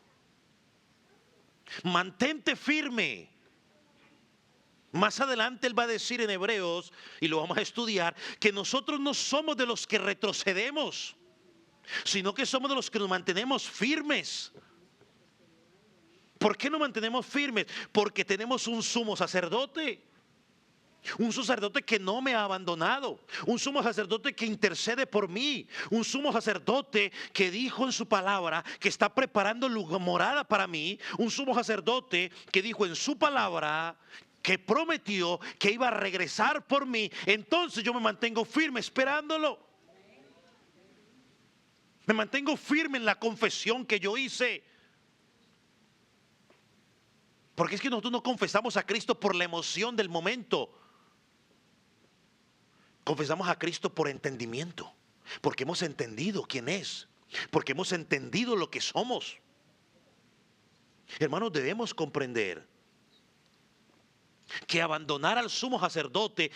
Mantente firme. Más adelante él va a decir en Hebreos, y lo vamos a estudiar, que nosotros no somos de los que retrocedemos, sino que somos de los que nos mantenemos firmes. ¿Por qué nos mantenemos firmes? Porque tenemos un sumo sacerdote. Un sacerdote que no me ha abandonado. Un sumo sacerdote que intercede por mí. Un sumo sacerdote que dijo en su palabra que está preparando morada para mí. Un sumo sacerdote que dijo en su palabra que prometió que iba a regresar por mí. Entonces yo me mantengo firme esperándolo. Me mantengo firme en la confesión que yo hice. Porque es que nosotros no confesamos a Cristo por la emoción del momento. Confesamos a Cristo por entendimiento. Porque hemos entendido quién es. porque hemos entendido lo que somos. Hermanos, debemos comprender que abandonar al sumo sacerdote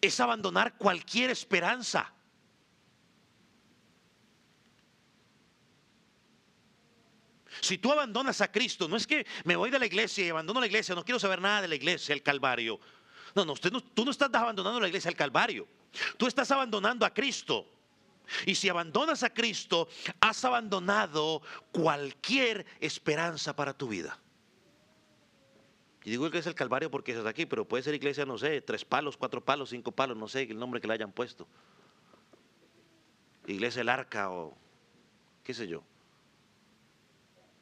es abandonar cualquier esperanza. Si tú abandonas a Cristo, no es que me voy de la iglesia y abandono la iglesia, no quiero saber nada de la iglesia, el Calvario. No, tú no estás abandonando la iglesia, el Calvario. Tú estás abandonando a Cristo. Y si abandonas a Cristo, has abandonado cualquier esperanza para tu vida. Y digo que es el Calvario porque es aquí, pero puede ser iglesia, no sé, 3 palos, 4 palos, 5 palos, no sé el nombre que le hayan puesto. Iglesia El Arca o qué sé yo.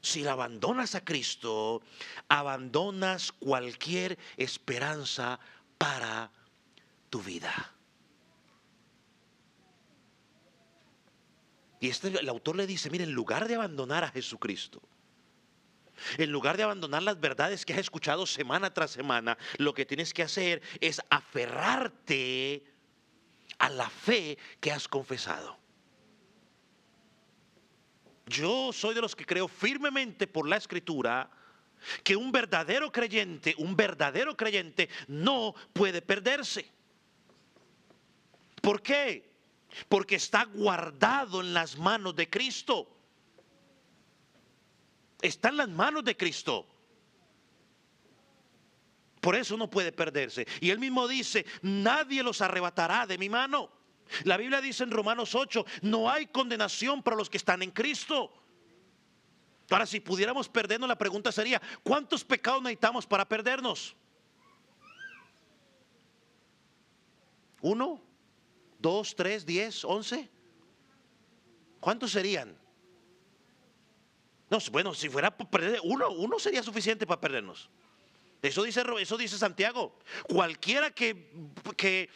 Si la abandonas a Cristo, abandonas cualquier esperanza para tu vida. Y el autor le dice, mire, en lugar de abandonar a Jesucristo, en lugar de abandonar las verdades que has escuchado semana tras semana, lo que tienes que hacer es aferrarte a la fe que has confesado. Yo soy de los que creo firmemente por la Escritura que un verdadero creyente no puede perderse. ¿Por qué? Porque está guardado en las manos de Cristo. Está en las manos de Cristo. Por eso no puede perderse. Y él mismo dice, nadie los arrebatará de mi mano. La Biblia dice en Romanos 8, no hay condenación para los que están en Cristo. Ahora, si pudiéramos perdernos, la pregunta sería, ¿cuántos pecados necesitamos para perdernos? 1, 2, 3, 10, 11. ¿Cuántos serían? No, bueno, si fuera para perder uno sería suficiente para perdernos. Eso dice Santiago. Cualquiera que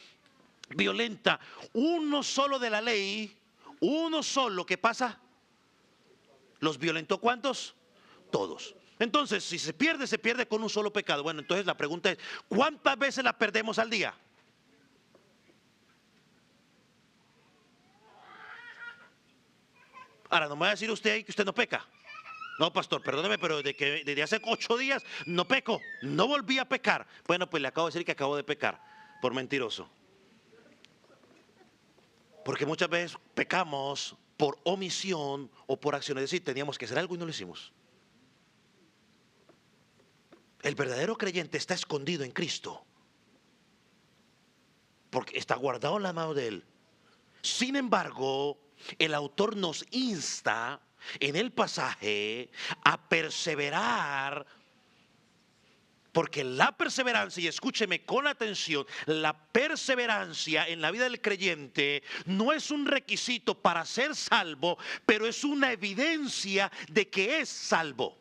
violenta uno solo de la ley, uno solo, ¿qué pasa? ¿Los violentó cuántos? Todos. Entonces, si se pierde con un solo pecado. Bueno, entonces la pregunta es, ¿cuántas veces la perdemos al día? Ahora, no me va a decir usted ahí que usted no peca. No, pastor, perdóneme, pero desde hace 8 días no peco, no volví a pecar. Bueno, pues le acabo de decir que acabo de pecar por mentiroso. Porque muchas veces pecamos por omisión o por acción. Es decir, teníamos que hacer algo y no lo hicimos. El verdadero creyente está escondido en Cristo. Porque está guardado en la mano de Él. Sin embargo, el autor nos insta en el pasaje a perseverar, porque la perseverancia, y escúcheme con atención, la perseverancia en la vida del creyente no es un requisito para ser salvo, pero es una evidencia de que es salvo.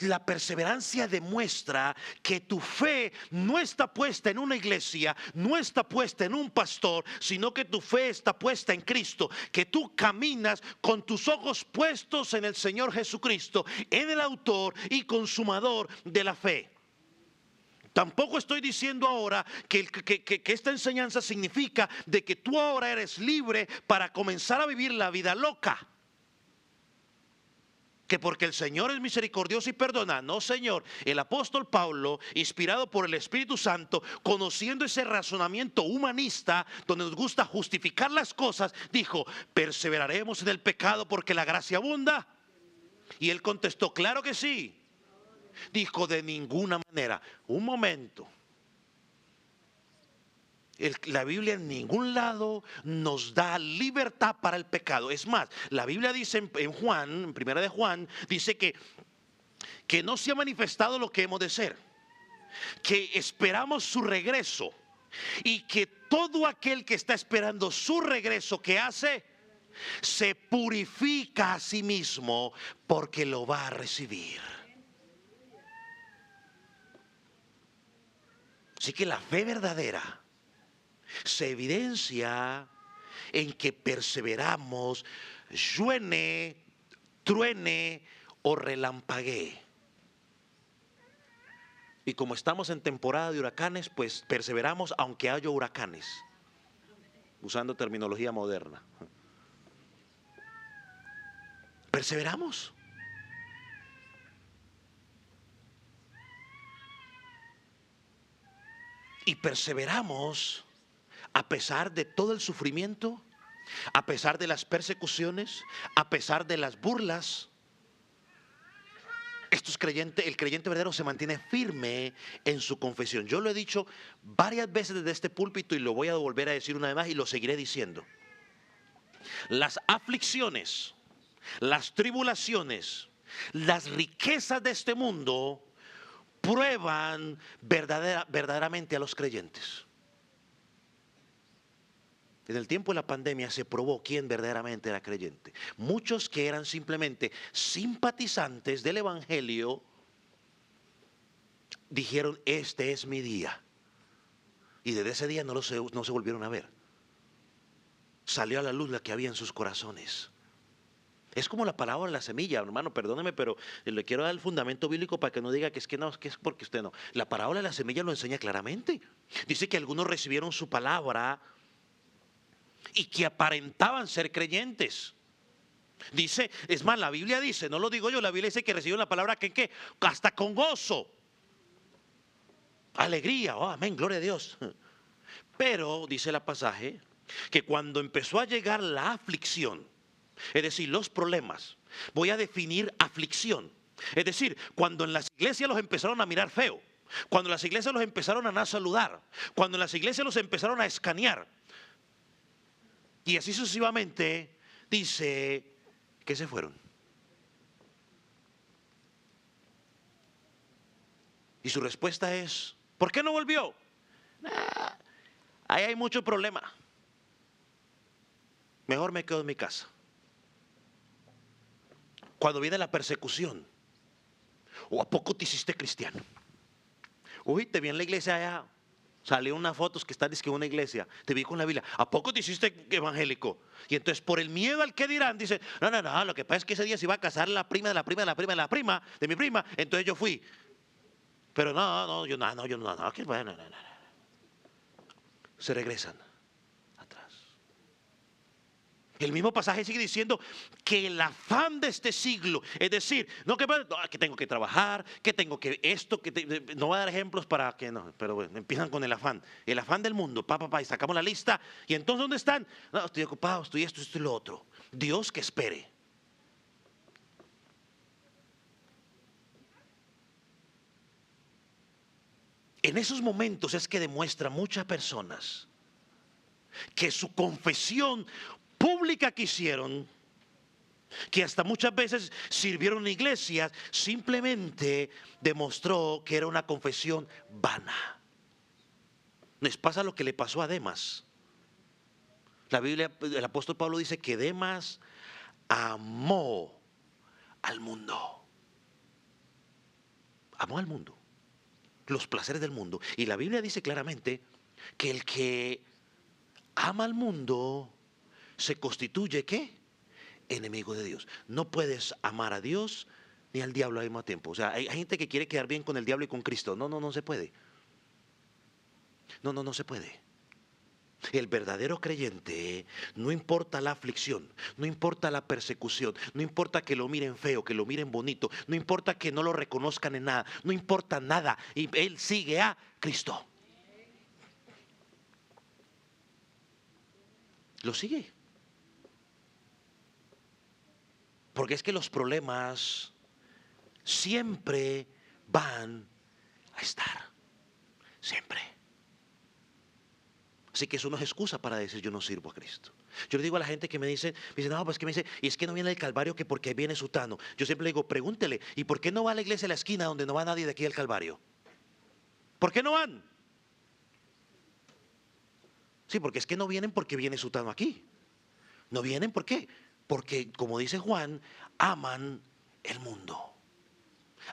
La perseverancia demuestra que tu fe no está puesta en una iglesia, no está puesta en un pastor, sino que tu fe está puesta en Cristo, que tú caminas con tus ojos puestos en el Señor Jesucristo, en el autor y consumador de la fe. Tampoco estoy diciendo ahora que esta enseñanza significa de que tú ahora eres libre para comenzar a vivir la vida loca. Que porque el Señor es misericordioso y perdona. No, Señor. El apóstol Pablo, inspirado por el Espíritu Santo, conociendo ese razonamiento humanista donde nos gusta justificar las cosas, dijo, ¿perseveraremos en el pecado porque la gracia abunda? Y él contestó, claro que sí. Dijo, de ninguna manera. Un momento. La Biblia en ningún lado nos da libertad para el pecado. Es más, la Biblia dice en Juan, en primera de Juan, dice que no se ha manifestado lo que hemos de ser, que esperamos su regreso y que todo aquel que está esperando su regreso, ¿qué hace? Se purifica a sí mismo porque lo va a recibir. Así que la fe verdadera se evidencia en que perseveramos, llueve, truene o relampaguee. Y como estamos en temporada de huracanes, pues perseveramos aunque haya huracanes. usando terminología moderna. Perseveramos. Y perseveramos a pesar de todo el sufrimiento, a pesar de las persecuciones, a pesar de las burlas. El creyente verdadero se mantiene firme en su confesión. Yo lo he dicho varias veces desde este púlpito y lo voy a volver a decir una vez más y lo seguiré diciendo. Las aflicciones, las tribulaciones, las riquezas de este mundo prueban verdaderamente a los creyentes. En el tiempo de la pandemia se probó quién verdaderamente era creyente. Muchos que eran simplemente simpatizantes del evangelio dijeron: este es mi día. Y desde ese día no se volvieron a ver. Salió a la luz la que había en sus corazones. Es como la parábola de la semilla, hermano, perdóneme, pero le quiero dar el fundamento bíblico para que no diga que es que no, que es porque usted no. La parábola de la semilla lo enseña claramente. Dice que algunos recibieron su palabra y que aparentaban ser creyentes. Dice, es más, la Biblia dice, no lo digo yo, la Biblia dice que recibieron la palabra que hasta con gozo, alegría, oh, amén, gloria a Dios. Pero dice el pasaje que cuando empezó a llegar la aflicción, es decir, los problemas, voy a definir aflicción, es decir, cuando en las iglesias los empezaron a mirar feo, cuando en las iglesias los empezaron a no saludar, cuando en las iglesias los empezaron a escanear, y así sucesivamente, dice que se fueron. Y su respuesta es: ¿por qué no volvió? Ahí hay mucho problema. Mejor me quedo en mi casa. Cuando viene la persecución, ¿o a poco te hiciste cristiano? Uy, te vi en la iglesia allá. Salieron unas fotos que están en una iglesia. Te vi con la Biblia. ¿A poco te hiciste evangélico? Y entonces, por el miedo al que dirán, dice: no, lo que pasa es que ese día se iba a casar la prima de la prima de la prima de la prima de mi prima. Entonces yo fui. Pero no, que bueno, no. Se regresan atrás. El mismo pasaje sigue diciendo que el afán de este siglo, es decir, que tengo que trabajar, que tengo que esto, no voy a dar ejemplos para que no, pero bueno, empiezan con el afán del mundo, y sacamos la lista, y entonces ¿dónde están? No, estoy ocupado, estoy esto y lo otro. Dios que espere. En esos momentos es que demuestra muchas personas que su confesión pública que hicieron, que hasta muchas veces sirvieron en iglesias, simplemente demostró que era una confesión vana. Les pasa lo que le pasó a Demas. La Biblia, el apóstol Pablo dice que Demas amó al mundo. Amó al mundo, los placeres del mundo. Y la Biblia dice claramente que el que ama al mundo se constituye, ¿qué? Enemigo de Dios. No puedes amar a Dios ni al diablo al mismo tiempo. O sea, hay gente que quiere quedar bien con el diablo y con Cristo. No se puede. No se puede. El verdadero creyente, no importa la aflicción, no importa la persecución, no importa que lo miren feo, que lo miren bonito, no importa que no lo reconozcan en nada, no importa nada, y él sigue a Cristo. Lo sigue. Porque es que los problemas siempre van a estar. Siempre. Así que eso no es excusa para decir yo no sirvo a Cristo. Yo le digo a la gente que me dice, no, pues que me dice, y es que no viene del Calvario que porque viene sutano. Yo siempre le digo, pregúntele, ¿y por qué no va a la iglesia de la esquina donde no va nadie de aquí al Calvario? ¿Por qué no van? Sí, porque es que no vienen porque viene sutano aquí. No vienen, ¿por qué? Porque, como dice Juan, aman el mundo,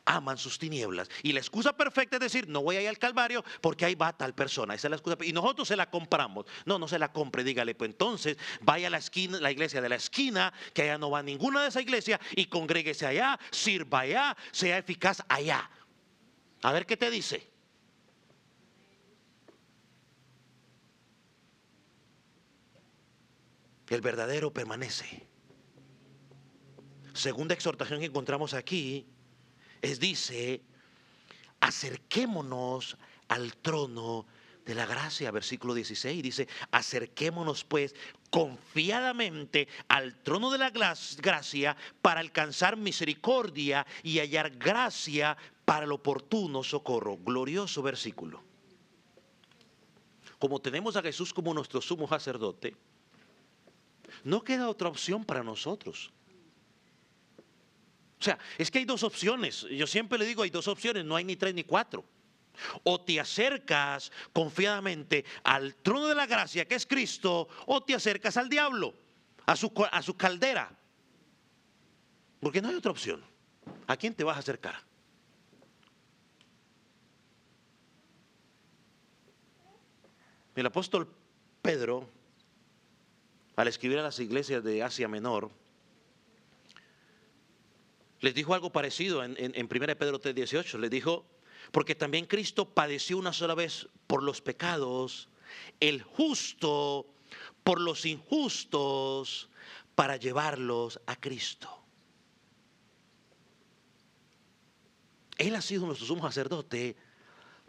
aman sus tinieblas. Y la excusa perfecta es decir, no voy a ir al Calvario porque ahí va tal persona. Esa es la excusa. Y nosotros se la compramos. No se la compre, dígale, pues entonces vaya a la esquina, la iglesia de la esquina, que allá no va ninguna de esa iglesia, y congréguese allá, sirva allá, sea eficaz allá. A ver qué te dice. El verdadero permanece. Segunda exhortación que encontramos aquí dice, acerquémonos al trono de la gracia. Versículo 16 dice, acerquémonos pues confiadamente al trono de la gracia para alcanzar misericordia y hallar gracia para el oportuno socorro. Glorioso versículo. Como tenemos a Jesús como nuestro sumo sacerdote, no queda otra opción para nosotros. O sea, es que hay dos opciones. Yo siempre le digo, hay dos opciones, no hay ni tres ni cuatro. O te acercas confiadamente al trono de la gracia que es Cristo, o te acercas al diablo, a su caldera. Porque no hay otra opción. ¿A quién te vas a acercar? El apóstol Pedro, al escribir a las iglesias de Asia Menor, les dijo algo parecido en 1 Pedro 3:18. Les dijo, porque también Cristo padeció una sola vez por los pecados, el justo por los injustos, para llevarlos a Cristo. Él ha sido nuestro sumo sacerdote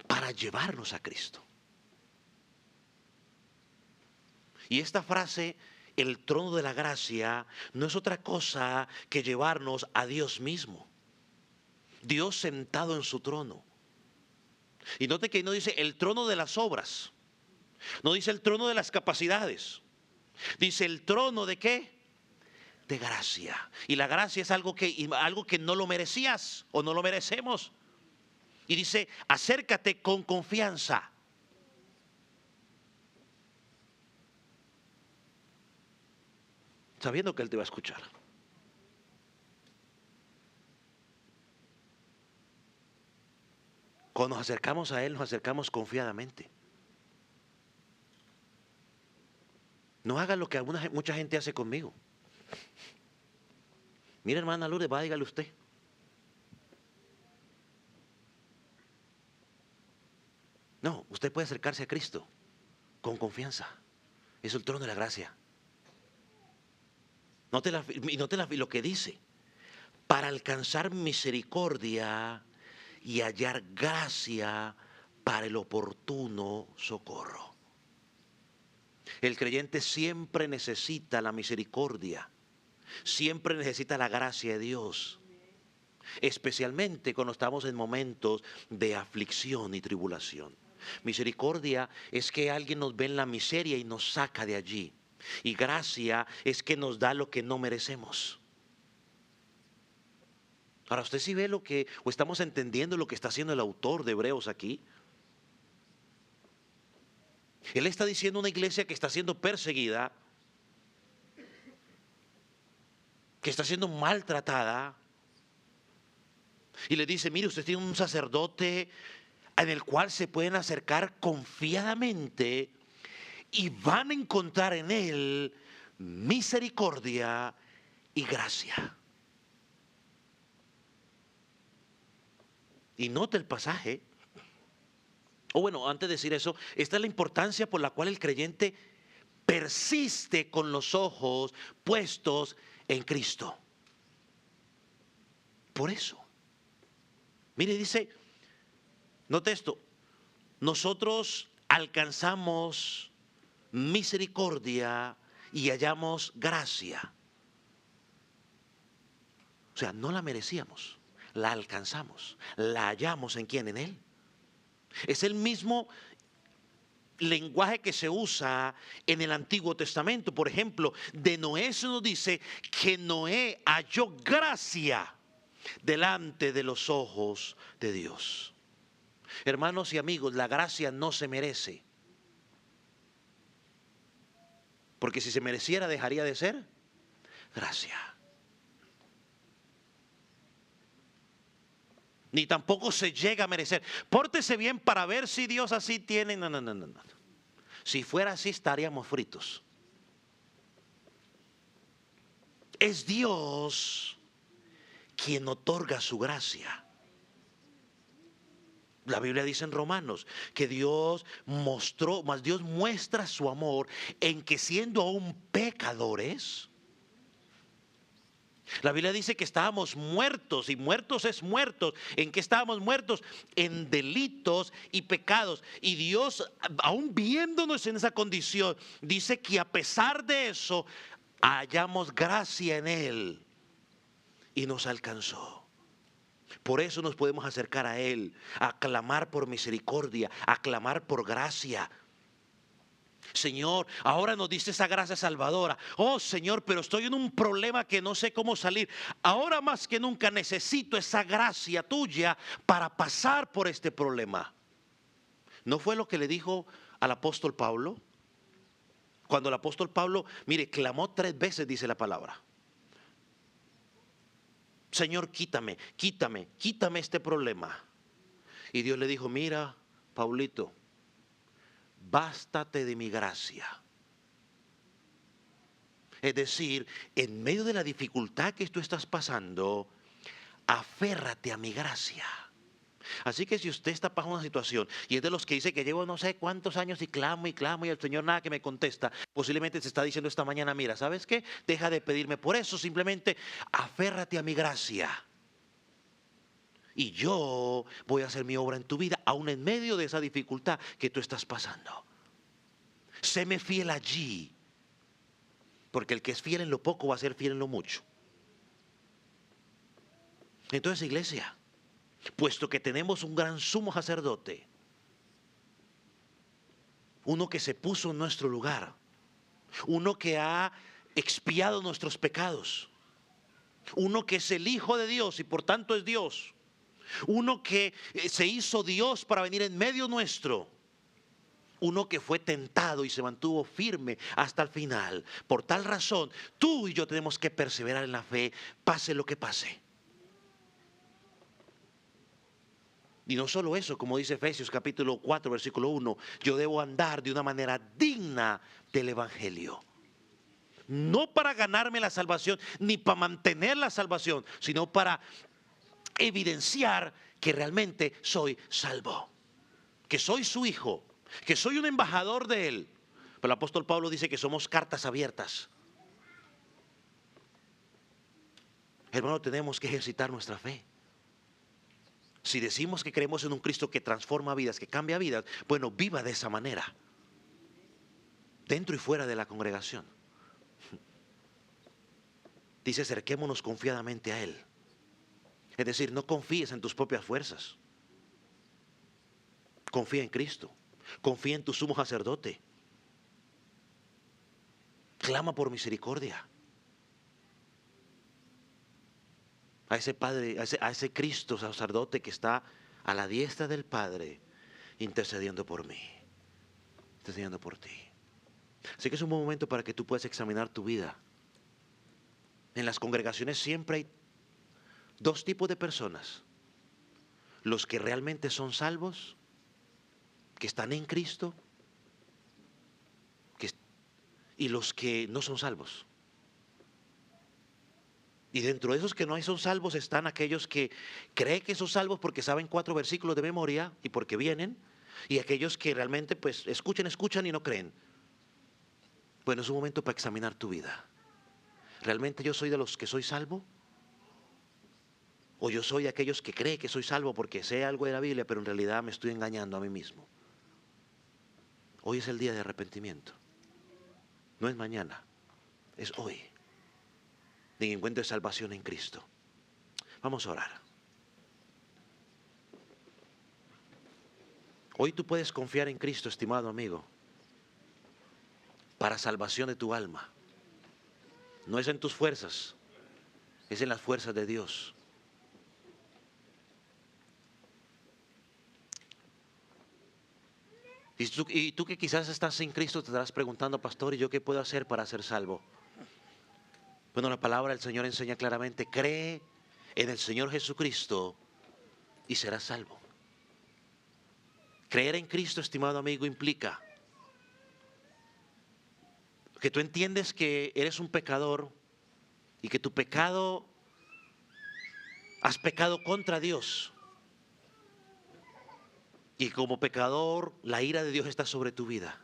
para llevarnos a Cristo. Y esta frase, el trono de la gracia, no es otra cosa que llevarnos a Dios mismo. Dios sentado en su trono. Y note que no dice el trono de las obras. No dice el trono de las capacidades. Dice el trono de ¿qué? De gracia. Y la gracia es algo que no lo merecías o no lo merecemos. Y dice, acércate con confianza. Sabiendo que Él te va a escuchar. Cuando nos acercamos a Él, nos acercamos confiadamente. No haga lo que mucha gente hace conmigo. Mira, hermana Lourdes, va, dígale usted. No, usted puede acercarse a Cristo con confianza. Es el trono de la gracia. Note lo que dice. Para alcanzar misericordia y hallar gracia para el oportuno socorro. El creyente siempre necesita la misericordia, siempre necesita la gracia de Dios, especialmente cuando estamos en momentos de aflicción y tribulación. Misericordia es que alguien nos ve en la miseria y nos saca de allí, y gracia es que nos da lo que no merecemos. Ahora, ¿usted sí ve o estamos entendiendo lo que está haciendo el autor de Hebreos aquí? Él está diciendo a una iglesia que está siendo perseguida, que está siendo maltratada, y le dice, mire, usted tiene un sacerdote en el cual se pueden acercar confiadamente y van a encontrar en él misericordia y gracia. Y note el pasaje. O bueno, antes de decir eso, esta es la importancia por la cual el creyente persiste con los ojos puestos en Cristo. Por eso. Mire, dice, note esto, nosotros alcanzamos misericordia y hallamos gracia. O sea, no la merecíamos, la alcanzamos, la hallamos ¿en quién? En Él. Es el mismo lenguaje que se usa en el Antiguo Testamento. Por ejemplo, de Noé se nos dice que Noé halló gracia delante de los ojos de Dios. Hermanos y amigos, la gracia no se merece. Porque si se mereciera, dejaría de ser gracia. Ni tampoco se llega a merecer. Pórtese bien para ver si Dios así tiene. No. Si fuera así, estaríamos fritos. Es Dios quien otorga su gracia. La Biblia dice en Romanos que Dios muestra su amor en que siendo aún pecadores, la Biblia dice que estábamos muertos, y muertos es muertos. ¿En qué estábamos muertos? En delitos y pecados. Y Dios, aún viéndonos en esa condición, dice que a pesar de eso, hallamos gracia en Él y nos alcanzó. Por eso nos podemos acercar a Él, a clamar por misericordia, a clamar por gracia. Señor, ahora nos diste esa gracia salvadora. Oh Señor, pero estoy en un problema que no sé cómo salir. Ahora más que nunca necesito esa gracia tuya para pasar por este problema. ¿No fue lo que le dijo al apóstol Pablo? Cuando el apóstol Pablo, mire, clamó 3 veces, dice la palabra. Señor, quítame este problema. Y Dios le dijo, mira, Paulito, bástate de mi gracia. Es decir, en medio de la dificultad que tú estás pasando, aférrate a mi gracia. Así que si usted está pasando una situación y es de los que dice que llevo no sé cuántos años y clamo y el Señor nada que me contesta, posiblemente se está diciendo esta mañana, mira, ¿sabes qué? Deja de pedirme por eso, simplemente aférrate a mi gracia. Y yo voy a hacer mi obra en tu vida, aún en medio de esa dificultad que tú estás pasando. Séme fiel allí, porque el que es fiel en lo poco va a ser fiel en lo mucho. Entonces, iglesia, puesto que tenemos un gran sumo sacerdote, uno que se puso en nuestro lugar, uno que ha expiado nuestros pecados, uno que es el Hijo de Dios y por tanto es Dios, uno que se hizo Dios para venir en medio nuestro, uno que fue tentado y se mantuvo firme hasta el final. Por tal razón, tú y yo tenemos que perseverar en la fe, pase lo que pase. Y no solo eso, como dice Efesios capítulo 4, versículo 1, yo debo andar de una manera digna del Evangelio. No para ganarme la salvación, ni para mantener la salvación, sino para evidenciar que realmente soy salvo, que soy su hijo, que soy un embajador de Él. Pero el apóstol Pablo dice que somos cartas abiertas. Hermano, tenemos que ejercitar nuestra fe. Si decimos que creemos en un Cristo que transforma vidas, que cambia vidas, bueno, viva de esa manera, dentro y fuera de la congregación. Dice, acerquémonos confiadamente a Él. Es decir, no confíes en tus propias fuerzas. Confía en Cristo. Confía en tu sumo sacerdote. Clama por misericordia. A ese Padre, a ese Cristo sacerdote que está a la diestra del Padre, intercediendo por mí, intercediendo por ti. Así que es un buen momento para que tú puedas examinar tu vida. En las congregaciones siempre hay 2 tipos de personas: los que realmente son salvos, que están en Cristo, y los que no son salvos. Y dentro de esos que no son salvos están aquellos que creen que son salvos porque saben 4 versículos de memoria y porque vienen, y aquellos que realmente pues escuchan y no creen. Bueno, es un momento para examinar tu vida. ¿Realmente yo soy de los que soy salvo? ¿O yo soy de aquellos que creen que soy salvo porque sé algo de la Biblia, pero en realidad me estoy engañando a mí mismo? Hoy es el día de arrepentimiento. No es mañana, es hoy. De encuentro de salvación en Cristo. Vamos a orar. Hoy tú puedes confiar en Cristo, estimado amigo, para salvación de tu alma. No es en tus fuerzas, es en las fuerzas de Dios. Y tú que quizás estás sin Cristo te estarás preguntando, pastor, ¿y yo qué puedo hacer para ser salvo? Bueno, la palabra del Señor enseña claramente, cree en el Señor Jesucristo y serás salvo. Creer en Cristo, estimado amigo, implica que tú entiendes que eres un pecador y que tu pecado, has pecado contra Dios. Y como pecador, la ira de Dios está sobre tu vida.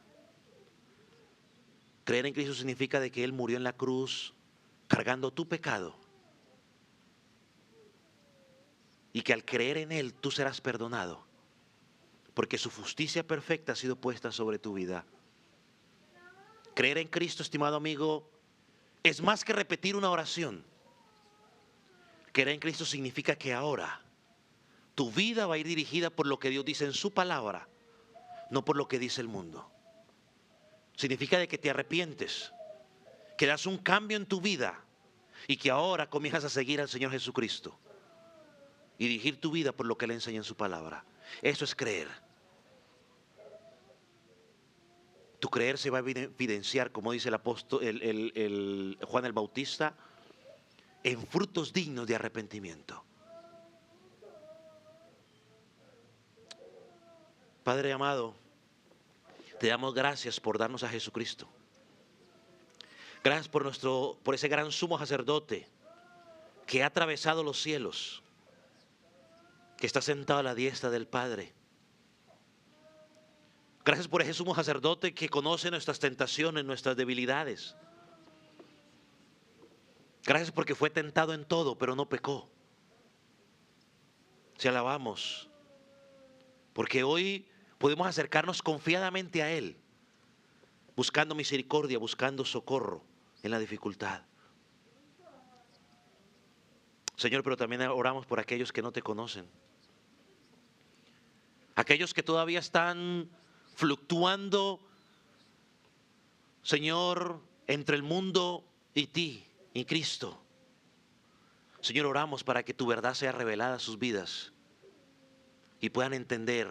Creer en Cristo significa de que Él murió en la cruz cargando tu pecado. Y que al creer en Él tú serás perdonado. Porque su justicia perfecta ha sido puesta sobre tu vida. Creer en Cristo, estimado amigo, es más que repetir una oración. Creer en Cristo significa que ahora tu vida va a ir dirigida por lo que Dios dice en su palabra, no por lo que dice el mundo. Significa de que te arrepientes, que das un cambio en tu vida y que ahora comienzas a seguir al Señor Jesucristo y dirigir tu vida por lo que Él enseña en su palabra. Eso es creer. Tu creer se va a evidenciar, como dice el apóstol, Juan el Bautista, en frutos dignos de arrepentimiento. Padre amado, te damos gracias por darnos a Jesucristo. Gracias por ese gran sumo sacerdote que ha atravesado los cielos, que está sentado a la diestra del Padre. Gracias por ese sumo sacerdote que conoce nuestras tentaciones, nuestras debilidades. Gracias porque fue tentado en todo, pero no pecó. Te alabamos, porque hoy podemos acercarnos confiadamente a Él, buscando misericordia, buscando socorro en la dificultad. Señor, pero también oramos por aquellos que no te conocen. Aquellos que todavía están fluctuando, Señor, entre el mundo y ti, y Cristo. Señor, oramos para que tu verdad sea revelada a sus vidas y puedan entender,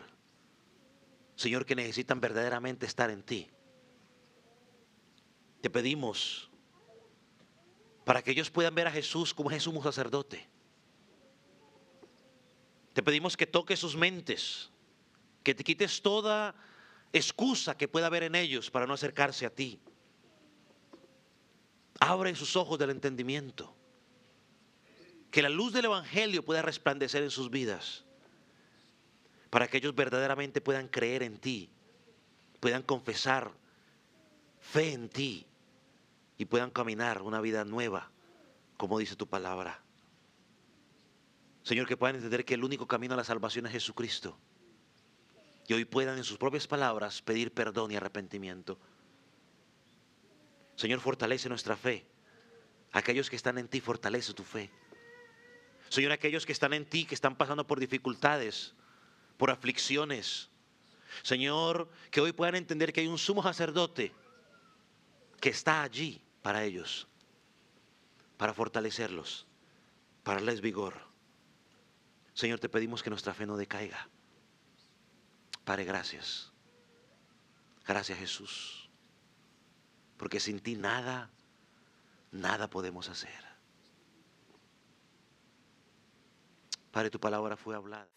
Señor, que necesitan verdaderamente estar en ti. Te pedimos para que ellos puedan ver a Jesús como es sumo sacerdote. Te pedimos que toques sus mentes, que te quites toda excusa que pueda haber en ellos para no acercarse a ti. Abre sus ojos del entendimiento, que la luz del Evangelio pueda resplandecer en sus vidas, para que ellos verdaderamente puedan creer en ti, puedan confesar fe en ti y puedan caminar una vida nueva, como dice tu palabra. Señor, que puedan entender que el único camino a la salvación es Jesucristo. Y hoy puedan en sus propias palabras pedir perdón y arrepentimiento. Señor, fortalece nuestra fe. Aquellos que están en ti, fortalece tu fe. Señor, aquellos que están en ti, que están pasando por dificultades, por aflicciones. Señor, que hoy puedan entender que hay un sumo sacerdote que está allí para ellos, para fortalecerlos, para darles vigor. Señor, te pedimos que nuestra fe no decaiga. Padre, gracias. Gracias, Jesús. Porque sin ti nada podemos hacer. Padre, tu palabra fue hablada.